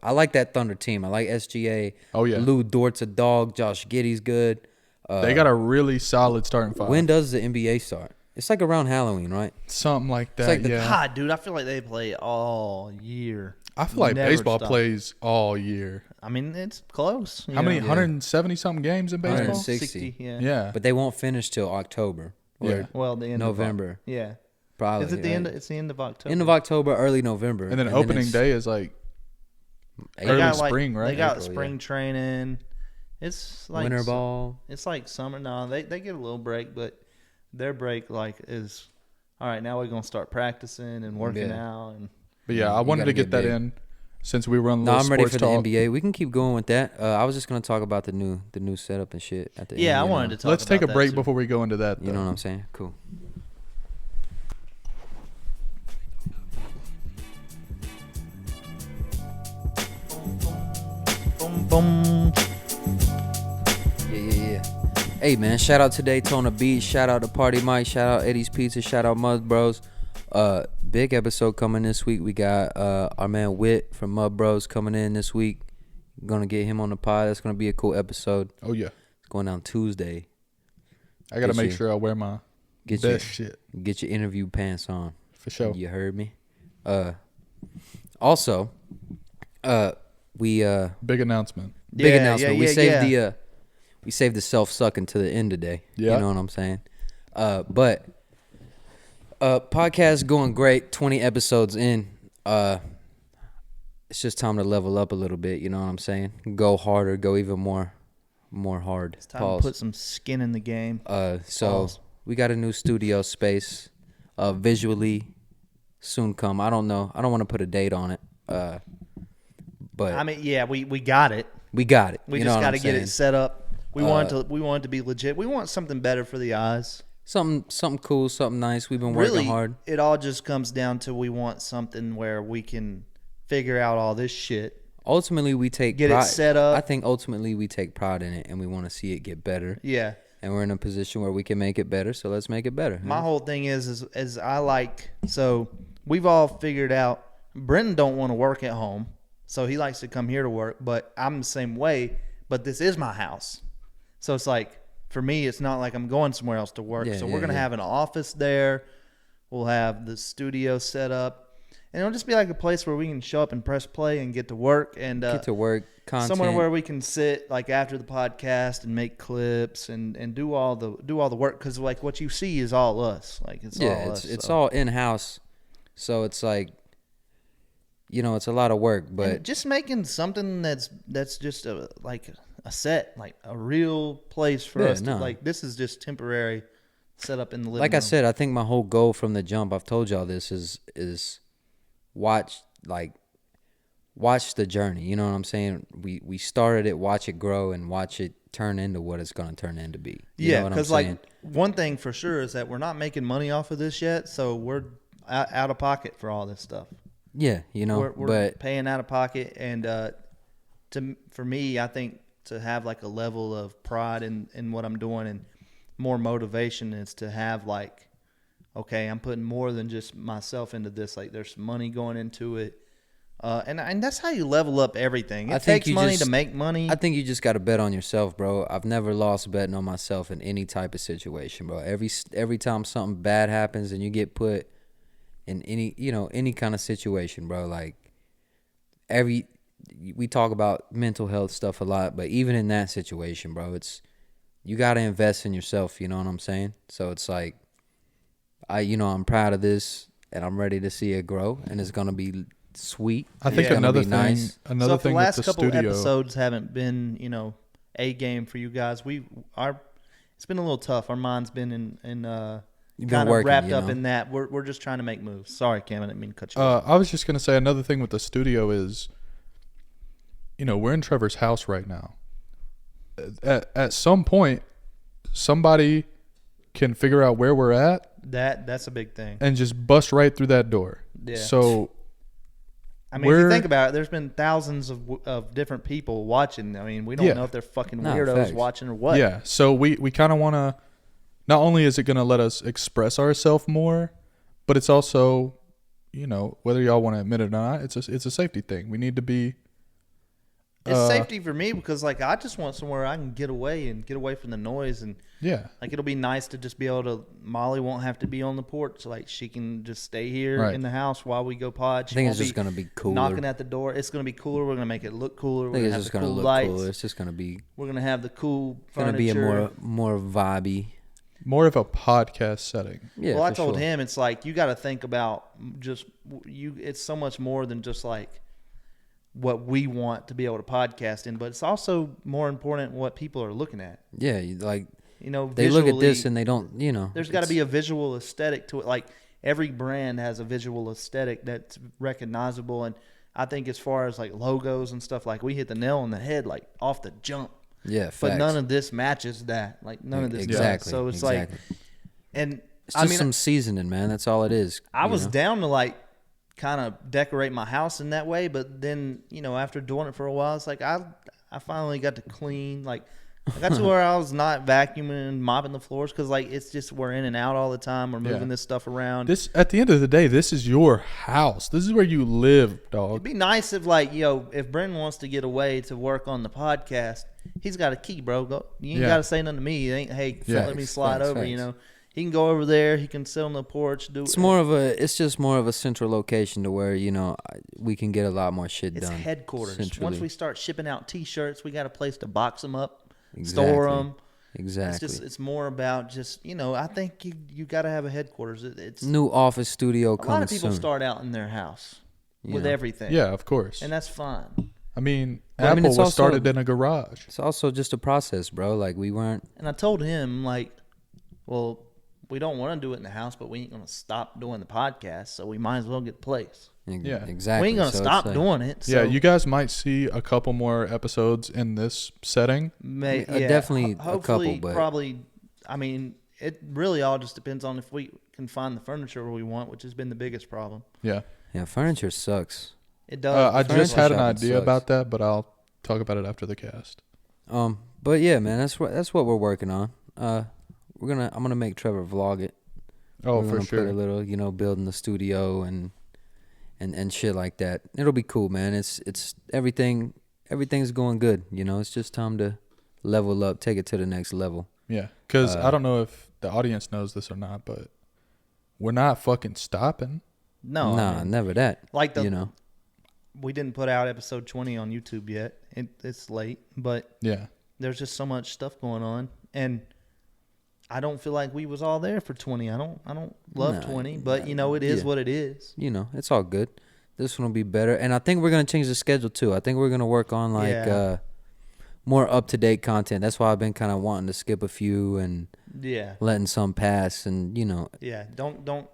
[SPEAKER 1] I like that Thunder team. I like SGA.
[SPEAKER 3] Oh, yeah.
[SPEAKER 1] Lou Dort's a dog. Josh Giddey's good.
[SPEAKER 3] They got a really solid starting five.
[SPEAKER 1] When does the NBA start? It's like around Halloween, right?
[SPEAKER 3] Something like that.
[SPEAKER 1] like the
[SPEAKER 3] yeah.
[SPEAKER 2] God, dude, I feel like they play all year.
[SPEAKER 3] I feel like
[SPEAKER 2] Never
[SPEAKER 3] baseball
[SPEAKER 2] stop.
[SPEAKER 3] plays all year.
[SPEAKER 2] I mean, it's close.
[SPEAKER 3] How many?
[SPEAKER 1] Yeah.
[SPEAKER 3] 170 something games in baseball?
[SPEAKER 1] 160.
[SPEAKER 2] Yeah.
[SPEAKER 3] Yeah.
[SPEAKER 1] But they won't finish till October. Or
[SPEAKER 3] Yeah.
[SPEAKER 2] Well, the end
[SPEAKER 1] November.
[SPEAKER 2] Of, yeah.
[SPEAKER 1] Probably.
[SPEAKER 2] Is it the
[SPEAKER 1] right?
[SPEAKER 2] end? It's the end of October.
[SPEAKER 1] End of October, early November.
[SPEAKER 3] And then opening
[SPEAKER 1] it's
[SPEAKER 3] day is like
[SPEAKER 1] April.
[SPEAKER 3] early
[SPEAKER 2] got,
[SPEAKER 3] spring, right?
[SPEAKER 2] They got
[SPEAKER 1] April,
[SPEAKER 2] spring training. It's like
[SPEAKER 1] winter ball.
[SPEAKER 2] It's like summer. No, they get a little break, but their break like is all right. Now we're gonna start practicing and working
[SPEAKER 1] Yeah.
[SPEAKER 2] out. And
[SPEAKER 3] But yeah, I
[SPEAKER 1] You
[SPEAKER 3] wanted
[SPEAKER 1] gotta
[SPEAKER 3] to get
[SPEAKER 1] get
[SPEAKER 3] that
[SPEAKER 1] big.
[SPEAKER 3] in since we run a
[SPEAKER 1] No,
[SPEAKER 3] little
[SPEAKER 1] I'm ready
[SPEAKER 3] sports
[SPEAKER 1] for
[SPEAKER 3] talk.
[SPEAKER 1] the NBA. We can keep going with that. I was just gonna talk about the new setup and shit at the end.
[SPEAKER 2] yeah, I
[SPEAKER 1] you
[SPEAKER 2] wanted
[SPEAKER 1] know?
[SPEAKER 2] to talk.
[SPEAKER 3] Let's take a
[SPEAKER 2] about
[SPEAKER 3] break
[SPEAKER 2] that, too.
[SPEAKER 3] before we go into that.
[SPEAKER 1] You know
[SPEAKER 3] though.
[SPEAKER 1] what I'm saying? Cool.
[SPEAKER 2] Boom, boom.
[SPEAKER 1] Yeah. Hey man, shout out to Daytona Beach, shout out to Party Mike, shout out Eddie's Pizza, shout out Mud Bros. Big episode coming this week. We got our man Wit from Mud Bros coming in this week. Gonna get him on the pod. That's gonna be a cool episode.
[SPEAKER 3] Oh yeah,
[SPEAKER 1] It's going down Tuesday.
[SPEAKER 3] I gotta
[SPEAKER 1] Get
[SPEAKER 3] make
[SPEAKER 1] you-
[SPEAKER 3] sure I wear my
[SPEAKER 1] Get
[SPEAKER 3] best shit
[SPEAKER 1] get your interview pants on.
[SPEAKER 3] for sure.
[SPEAKER 1] You heard me. Also, we
[SPEAKER 3] Big announcement.
[SPEAKER 1] big
[SPEAKER 2] Yeah,
[SPEAKER 1] announcement.
[SPEAKER 2] yeah,
[SPEAKER 1] We
[SPEAKER 2] yeah,
[SPEAKER 1] saved
[SPEAKER 2] yeah.
[SPEAKER 1] we saved the self-sucking to the end today.
[SPEAKER 3] Yeah.
[SPEAKER 1] You know what I'm saying? But podcast going great, 20 episodes in. It's just time to level up a little bit, you know what I'm saying? Go harder, go even more more hard.
[SPEAKER 2] It's time to put some skin in the game.
[SPEAKER 1] So we got a new studio space. Visually, soon come. I don't know. I don't want to put a date on it. But
[SPEAKER 2] I mean, yeah, we got it.
[SPEAKER 1] We got it.
[SPEAKER 2] We just got to get it set up. We want it to be legit. We want something better for the eyes.
[SPEAKER 1] Something cool, something nice. We've been working hard.
[SPEAKER 2] It all just comes down to we want something where we can figure out all this shit.
[SPEAKER 1] Ultimately, we take
[SPEAKER 2] get
[SPEAKER 1] pride.
[SPEAKER 2] It set up.
[SPEAKER 1] I think ultimately we take pride in it, and we want to see it get better.
[SPEAKER 2] Yeah.
[SPEAKER 1] And we're in a position where we can make it better, so let's make it better.
[SPEAKER 2] My whole thing is I like, so we've all figured out, Brenton don't want to work at home, so he likes to come here to work, but I'm the same way, but this is my house. So it's like, for me, it's not like I'm going somewhere else to work. So we're going to have an office there. We'll have the studio set up. And it'll just be like a place where we can show up and press play and get to work. And
[SPEAKER 1] get to work, content.
[SPEAKER 2] Somewhere where we can sit like after the podcast and make clips and do all the work. Because like what you see is all us. Like it's all us.
[SPEAKER 1] It's all in-house. So it's like, it's a lot of work. But
[SPEAKER 2] and just making something that's just like a set, like a real place for us to, like, this is just temporary set up in the living room.
[SPEAKER 1] Like I said, I think my whole goal from the jump, I've told y'all this, is watch the journey. You know what I'm saying? We started it, watch it grow, and watch it turn into what it's going to turn into be.
[SPEAKER 2] Yeah, because like one thing for sure is that we're not making money off of this yet, so we're out of pocket for all this stuff.
[SPEAKER 1] Yeah,
[SPEAKER 2] we're paying out of pocket, and for me, I think to have like a level of pride in what I'm doing and more motivation is to have like, okay, I'm putting more than just myself into this. Like there's money going into it. And that's how you level up everything. It takes money to make money.
[SPEAKER 1] I think you just got to bet on yourself, bro. I've never lost betting on myself in any type of situation, bro. Every time something bad happens and you get put in any kind of situation, bro, like we talk about mental health stuff a lot, but even in that situation, bro, you got to invest in yourself, you know what I'm saying? So it's like, I'm proud of this and I'm ready to see it grow, and it's going to be sweet.
[SPEAKER 3] I think another thing,
[SPEAKER 2] nice.
[SPEAKER 3] Another thing with the
[SPEAKER 2] last couple
[SPEAKER 3] studio
[SPEAKER 2] episodes haven't been, a game for you guys. It's been a little tough. Our mind's been kind of wrapped up in that. We're just trying to make moves. Sorry, Cam, I didn't mean to cut you off.
[SPEAKER 3] I was just going to say another thing with the studio is, we're in Trevor's house right now. At some point, somebody can figure out where we're at.
[SPEAKER 2] That's a big thing.
[SPEAKER 3] And just bust right through that door.
[SPEAKER 2] Yeah.
[SPEAKER 3] So,
[SPEAKER 2] I mean, if you think about it, there's been thousands of different people watching. I mean, we don't know if they're fucking weirdos watching or what.
[SPEAKER 3] Yeah. So we kind of want to. Not only is it going to let us express ourselves more, but it's also, whether y'all want to admit it or not, it's a safety thing. We need to be.
[SPEAKER 2] It's safety for me because, like, I just want somewhere I can get away from the noise. And, like, it'll be nice to just be able to, Molly won't have to be on the porch. Like, she can just stay here in the house while we go pod.
[SPEAKER 1] I think it's just going to be cooler.
[SPEAKER 2] Knocking at the door. It's going to be cooler. We're going to make it look cooler.
[SPEAKER 1] I think it's just going to look cooler. It's just going to be.
[SPEAKER 2] We're going to have the cool
[SPEAKER 1] furniture. It's going to be a more vibey.
[SPEAKER 3] More of a podcast setting.
[SPEAKER 2] Yeah. Well, I told him, it's like, you got to think about it's so much more than just like what we want to be able to podcast in, but it's also more important what people are looking at.
[SPEAKER 1] Yeah, they
[SPEAKER 2] look
[SPEAKER 1] at this and they don't,
[SPEAKER 2] There's got to be a visual aesthetic to it. Like every brand has a visual aesthetic that's recognizable, and I think as far as like logos and stuff, like we hit the nail on the head like off the jump.
[SPEAKER 1] Yeah, facts.
[SPEAKER 2] But none of this matches that. Like none of this does. So it's like, and
[SPEAKER 1] it's just some seasoning, man. That's all it is.
[SPEAKER 2] I was down to like kind of decorate my house in that way, but then after doing it for a while, it's like I finally got to clean. Like I got to where I was not vacuuming and mopping the floors because like it's just we're in and out all the time. We're moving this stuff around.
[SPEAKER 3] This at the end of the day, this is your house. This is where you live, dog.
[SPEAKER 2] It'd be nice if like if Brendan wants to get away to work on the podcast, he's got a key, bro. Go. You ain't got to say nothing to me. You ain't let me slide over. He can go over there. He can sit on the porch.
[SPEAKER 1] It's just more of a central location to where we can get a lot more shit done.
[SPEAKER 2] It's headquarters.
[SPEAKER 1] Centrally.
[SPEAKER 2] Once we start shipping out T-shirts, we got a place to box them up, store them.
[SPEAKER 1] Exactly.
[SPEAKER 2] It's more about just I think you got to have a headquarters. It's
[SPEAKER 1] new office studio.
[SPEAKER 2] A lot of people start out in their house with everything.
[SPEAKER 3] Yeah, of course.
[SPEAKER 2] And that's fine.
[SPEAKER 3] I mean, Apple
[SPEAKER 1] it's
[SPEAKER 3] was
[SPEAKER 1] also-
[SPEAKER 3] started in a garage.
[SPEAKER 1] It's also just a process, bro. Like we weren't.
[SPEAKER 2] And I told him, like, well, we don't want to do it in the house, but we ain't going to stop doing the podcast, so we might as well get a place.
[SPEAKER 3] Yeah.
[SPEAKER 1] Exactly.
[SPEAKER 2] We ain't going to
[SPEAKER 1] So
[SPEAKER 2] stop
[SPEAKER 1] it's like-
[SPEAKER 2] doing it. So
[SPEAKER 3] Yeah, you guys might see a couple more episodes in this setting.
[SPEAKER 1] Definitely a
[SPEAKER 2] hopefully,
[SPEAKER 1] couple, but-
[SPEAKER 2] probably. I mean, it really all just depends on if we can find the furniture we want, which has been the biggest problem.
[SPEAKER 3] Yeah.
[SPEAKER 1] Yeah, furniture sucks.
[SPEAKER 2] It does.
[SPEAKER 3] I just had an
[SPEAKER 1] shopping
[SPEAKER 3] idea
[SPEAKER 1] sucks.
[SPEAKER 3] about that, but I'll talk about it after the cast.
[SPEAKER 1] But yeah, man, that's what we're working on. I'm gonna make Trevor vlog it.
[SPEAKER 3] Oh,
[SPEAKER 1] We're
[SPEAKER 3] for
[SPEAKER 1] gonna
[SPEAKER 3] sure.
[SPEAKER 1] Put a little, building the studio and shit like that. It'll be cool, man. It's everything's going good. It's just time to level up, take it to the next level.
[SPEAKER 3] Yeah, because I don't know if the audience knows this or not, but we're not fucking stopping.
[SPEAKER 2] no,
[SPEAKER 1] Nah,
[SPEAKER 2] I mean,
[SPEAKER 1] never that.
[SPEAKER 2] like we didn't put out episode 20 on YouTube yet. It's late, but
[SPEAKER 3] Yeah.
[SPEAKER 2] there's just so much stuff going on, and I don't feel like we was all there for 20. I don't love
[SPEAKER 1] Nah,
[SPEAKER 2] 20, but it is
[SPEAKER 1] yeah.
[SPEAKER 2] what it is.
[SPEAKER 1] It's all good. This one will be better, and I think we're gonna change the schedule too. I think we're gonna work on more up to date content. That's why I've been kind of wanting to skip a few and
[SPEAKER 2] Yeah.
[SPEAKER 1] letting some pass, and
[SPEAKER 2] Yeah, don't.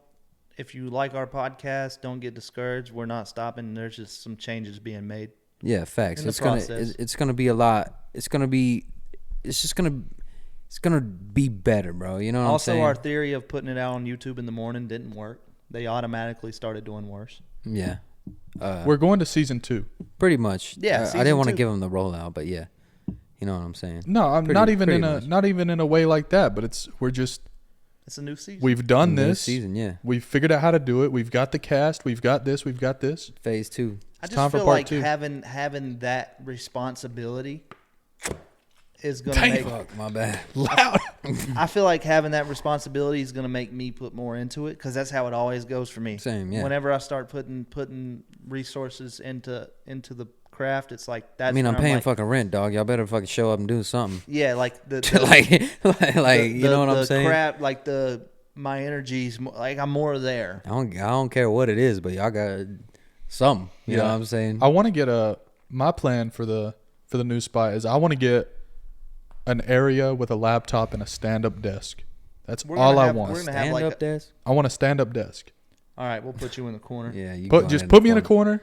[SPEAKER 2] If you like our podcast, don't get discouraged. We're not stopping. There's just some changes being made.
[SPEAKER 1] yeah, facts.
[SPEAKER 2] In the
[SPEAKER 1] It's gonna
[SPEAKER 2] process.
[SPEAKER 1] it's gonna be a lot. It's gonna be better, bro. You know what
[SPEAKER 2] Also,
[SPEAKER 1] I'm saying?
[SPEAKER 2] our theory of putting it out on YouTube in the morning didn't work. They automatically started doing worse.
[SPEAKER 1] Yeah,
[SPEAKER 3] We're going to season 2.
[SPEAKER 1] pretty much.
[SPEAKER 2] Yeah,
[SPEAKER 1] I
[SPEAKER 2] season
[SPEAKER 1] didn't want to
[SPEAKER 2] 2.
[SPEAKER 1] give them the rollout, but yeah, you know what I'm saying.
[SPEAKER 3] No, I'm
[SPEAKER 1] Pretty-
[SPEAKER 3] not even
[SPEAKER 1] pretty
[SPEAKER 3] in
[SPEAKER 1] much.
[SPEAKER 3] not even in a way like that, but we're just
[SPEAKER 2] It's a new season.
[SPEAKER 3] we've done
[SPEAKER 1] New
[SPEAKER 3] this.
[SPEAKER 1] season, yeah.
[SPEAKER 3] We've figured out how to do it. We've got the cast. We've got this.
[SPEAKER 1] Phase 2.
[SPEAKER 2] I
[SPEAKER 3] it's time
[SPEAKER 2] just
[SPEAKER 3] for
[SPEAKER 2] feel
[SPEAKER 3] part
[SPEAKER 2] like
[SPEAKER 3] 2.
[SPEAKER 2] having that responsibility is gonna
[SPEAKER 3] Dang.
[SPEAKER 2] make.
[SPEAKER 1] Fuck, my bad.
[SPEAKER 3] Loud.
[SPEAKER 2] I feel like having that responsibility is gonna make me put more into it because that's how it always goes for me.
[SPEAKER 1] Same, yeah.
[SPEAKER 2] Whenever I start putting resources into the craft, it's like that's.
[SPEAKER 1] I mean, I'm
[SPEAKER 2] when
[SPEAKER 1] paying
[SPEAKER 2] like,
[SPEAKER 1] fucking rent, dog. Y'all better fucking show up and do something.
[SPEAKER 2] Yeah, like the
[SPEAKER 1] like you know what I'm saying?
[SPEAKER 2] Crap, like my energy's like I'm more there.
[SPEAKER 1] I don't care what it is, but y'all got something. You know what I'm saying?
[SPEAKER 3] I want to get my plan for the new spot is I want to get an area with a laptop and a stand-up desk. That's
[SPEAKER 2] We're
[SPEAKER 3] all
[SPEAKER 2] gonna
[SPEAKER 3] I
[SPEAKER 2] have-
[SPEAKER 3] want.
[SPEAKER 2] we're gonna have
[SPEAKER 1] Stand
[SPEAKER 2] like
[SPEAKER 1] up desk.
[SPEAKER 3] I want a stand-up desk.
[SPEAKER 2] All right, we'll put you in the corner.
[SPEAKER 1] Yeah, you go
[SPEAKER 3] Just
[SPEAKER 1] ahead
[SPEAKER 3] put me in a
[SPEAKER 1] and-
[SPEAKER 3] corner.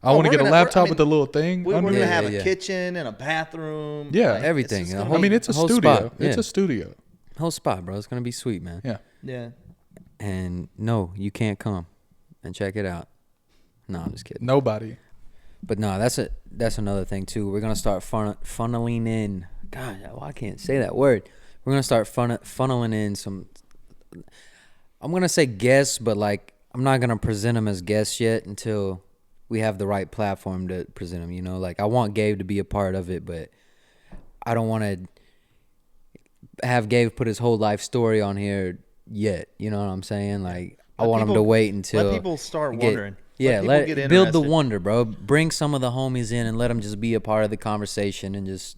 [SPEAKER 3] I
[SPEAKER 2] Oh,
[SPEAKER 3] want to
[SPEAKER 2] we're
[SPEAKER 3] get a
[SPEAKER 2] gonna-
[SPEAKER 3] laptop
[SPEAKER 2] I mean,
[SPEAKER 3] with a little thing
[SPEAKER 2] We're
[SPEAKER 3] under
[SPEAKER 2] gonna
[SPEAKER 3] it.
[SPEAKER 2] have
[SPEAKER 1] yeah.
[SPEAKER 2] a kitchen and a bathroom.
[SPEAKER 3] Yeah.
[SPEAKER 2] Like,
[SPEAKER 1] Everything,
[SPEAKER 2] it's just
[SPEAKER 1] a
[SPEAKER 2] gonna
[SPEAKER 1] whole-
[SPEAKER 3] I mean, it's a
[SPEAKER 1] whole
[SPEAKER 3] studio.
[SPEAKER 1] spot,
[SPEAKER 3] It's
[SPEAKER 1] yeah.
[SPEAKER 3] a studio.
[SPEAKER 1] Whole spot, bro. It's gonna be sweet, man.
[SPEAKER 3] Yeah.
[SPEAKER 2] yeah.
[SPEAKER 1] And no, you can't come and check it out. No, I'm just kidding.
[SPEAKER 3] Nobody.
[SPEAKER 1] But no, that's another thing too. We're gonna start funneling in. God, I can't say that word. We're gonna start funneling in some. I'm gonna say guests, but like I'm not gonna present them as guests yet until we have the right platform to present them. Like I want Gabe to be a part of it, but I don't want to have Gabe put his whole life story on here yet. You know what I'm saying? Like I want him to wait until
[SPEAKER 2] Let people start
[SPEAKER 1] get-
[SPEAKER 2] wondering.
[SPEAKER 1] Yeah,
[SPEAKER 2] Let people get
[SPEAKER 1] build the
[SPEAKER 2] interested.
[SPEAKER 1] wonder, bro. Bring some of the homies in and let them just be a part of the conversation and just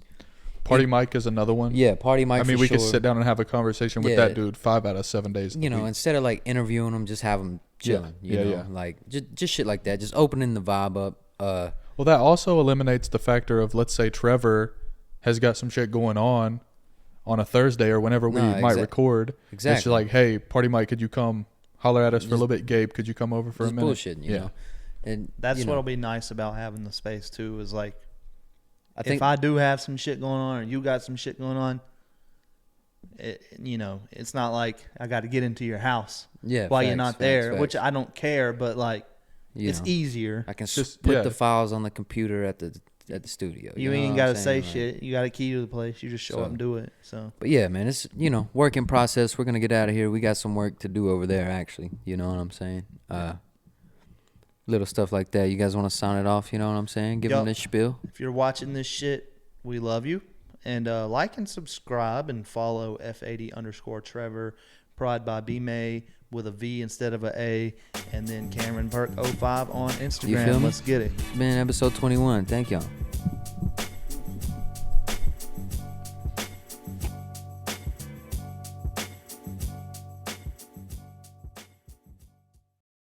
[SPEAKER 3] Party Mike is another one.
[SPEAKER 1] Party Mike.
[SPEAKER 3] I mean,
[SPEAKER 1] for
[SPEAKER 3] we
[SPEAKER 1] sure.
[SPEAKER 3] could sit down and have a conversation with
[SPEAKER 1] Yeah.
[SPEAKER 3] that dude 5 out of 7 days.
[SPEAKER 1] You know, instead of like interviewing them, just have them chilling. You know,
[SPEAKER 3] yeah.
[SPEAKER 1] like just shit like that. Just opening the vibe up.
[SPEAKER 3] Well, that also eliminates the factor of, let's say Trevor has got some shit going on a Thursday or whenever we might record.
[SPEAKER 1] Exactly.
[SPEAKER 3] It's just like, hey, Party Mike, could you come holler at us for a little bit? Gabe, could you come over for a
[SPEAKER 1] just
[SPEAKER 3] minute?
[SPEAKER 1] bullshitting, you know. And
[SPEAKER 2] That's
[SPEAKER 1] you know,
[SPEAKER 2] what'll be nice about having the space too. Is like,
[SPEAKER 1] I think
[SPEAKER 2] if I do have some shit going on, or you got some shit going on, it's not like I got to get into your house while you're not there, which I don't care. But like, it's easier.
[SPEAKER 1] I can
[SPEAKER 3] Just-
[SPEAKER 1] put
[SPEAKER 3] yeah.
[SPEAKER 1] the files on the computer at the studio.
[SPEAKER 2] You
[SPEAKER 1] know
[SPEAKER 2] ain't
[SPEAKER 1] what
[SPEAKER 2] got
[SPEAKER 1] I'm
[SPEAKER 2] to say
[SPEAKER 1] saying? Like,
[SPEAKER 2] shit. You got a key to the place. You just show up and do it. So
[SPEAKER 1] But yeah, man, it's work in process. We're gonna get out of here. We got some work to do over there, actually. You know what I'm saying? Little stuff like that. You guys want to sound it off? You know what I'm saying? Give them this spiel.
[SPEAKER 2] if you're watching this shit, we love you. And like and subscribe and follow F80_Trevor, Pride by B May with a V instead of a A, and then Cameron Burke 05 on Instagram.
[SPEAKER 1] feel me?
[SPEAKER 2] Let's get it.
[SPEAKER 1] It's been episode 21. Thank y'all.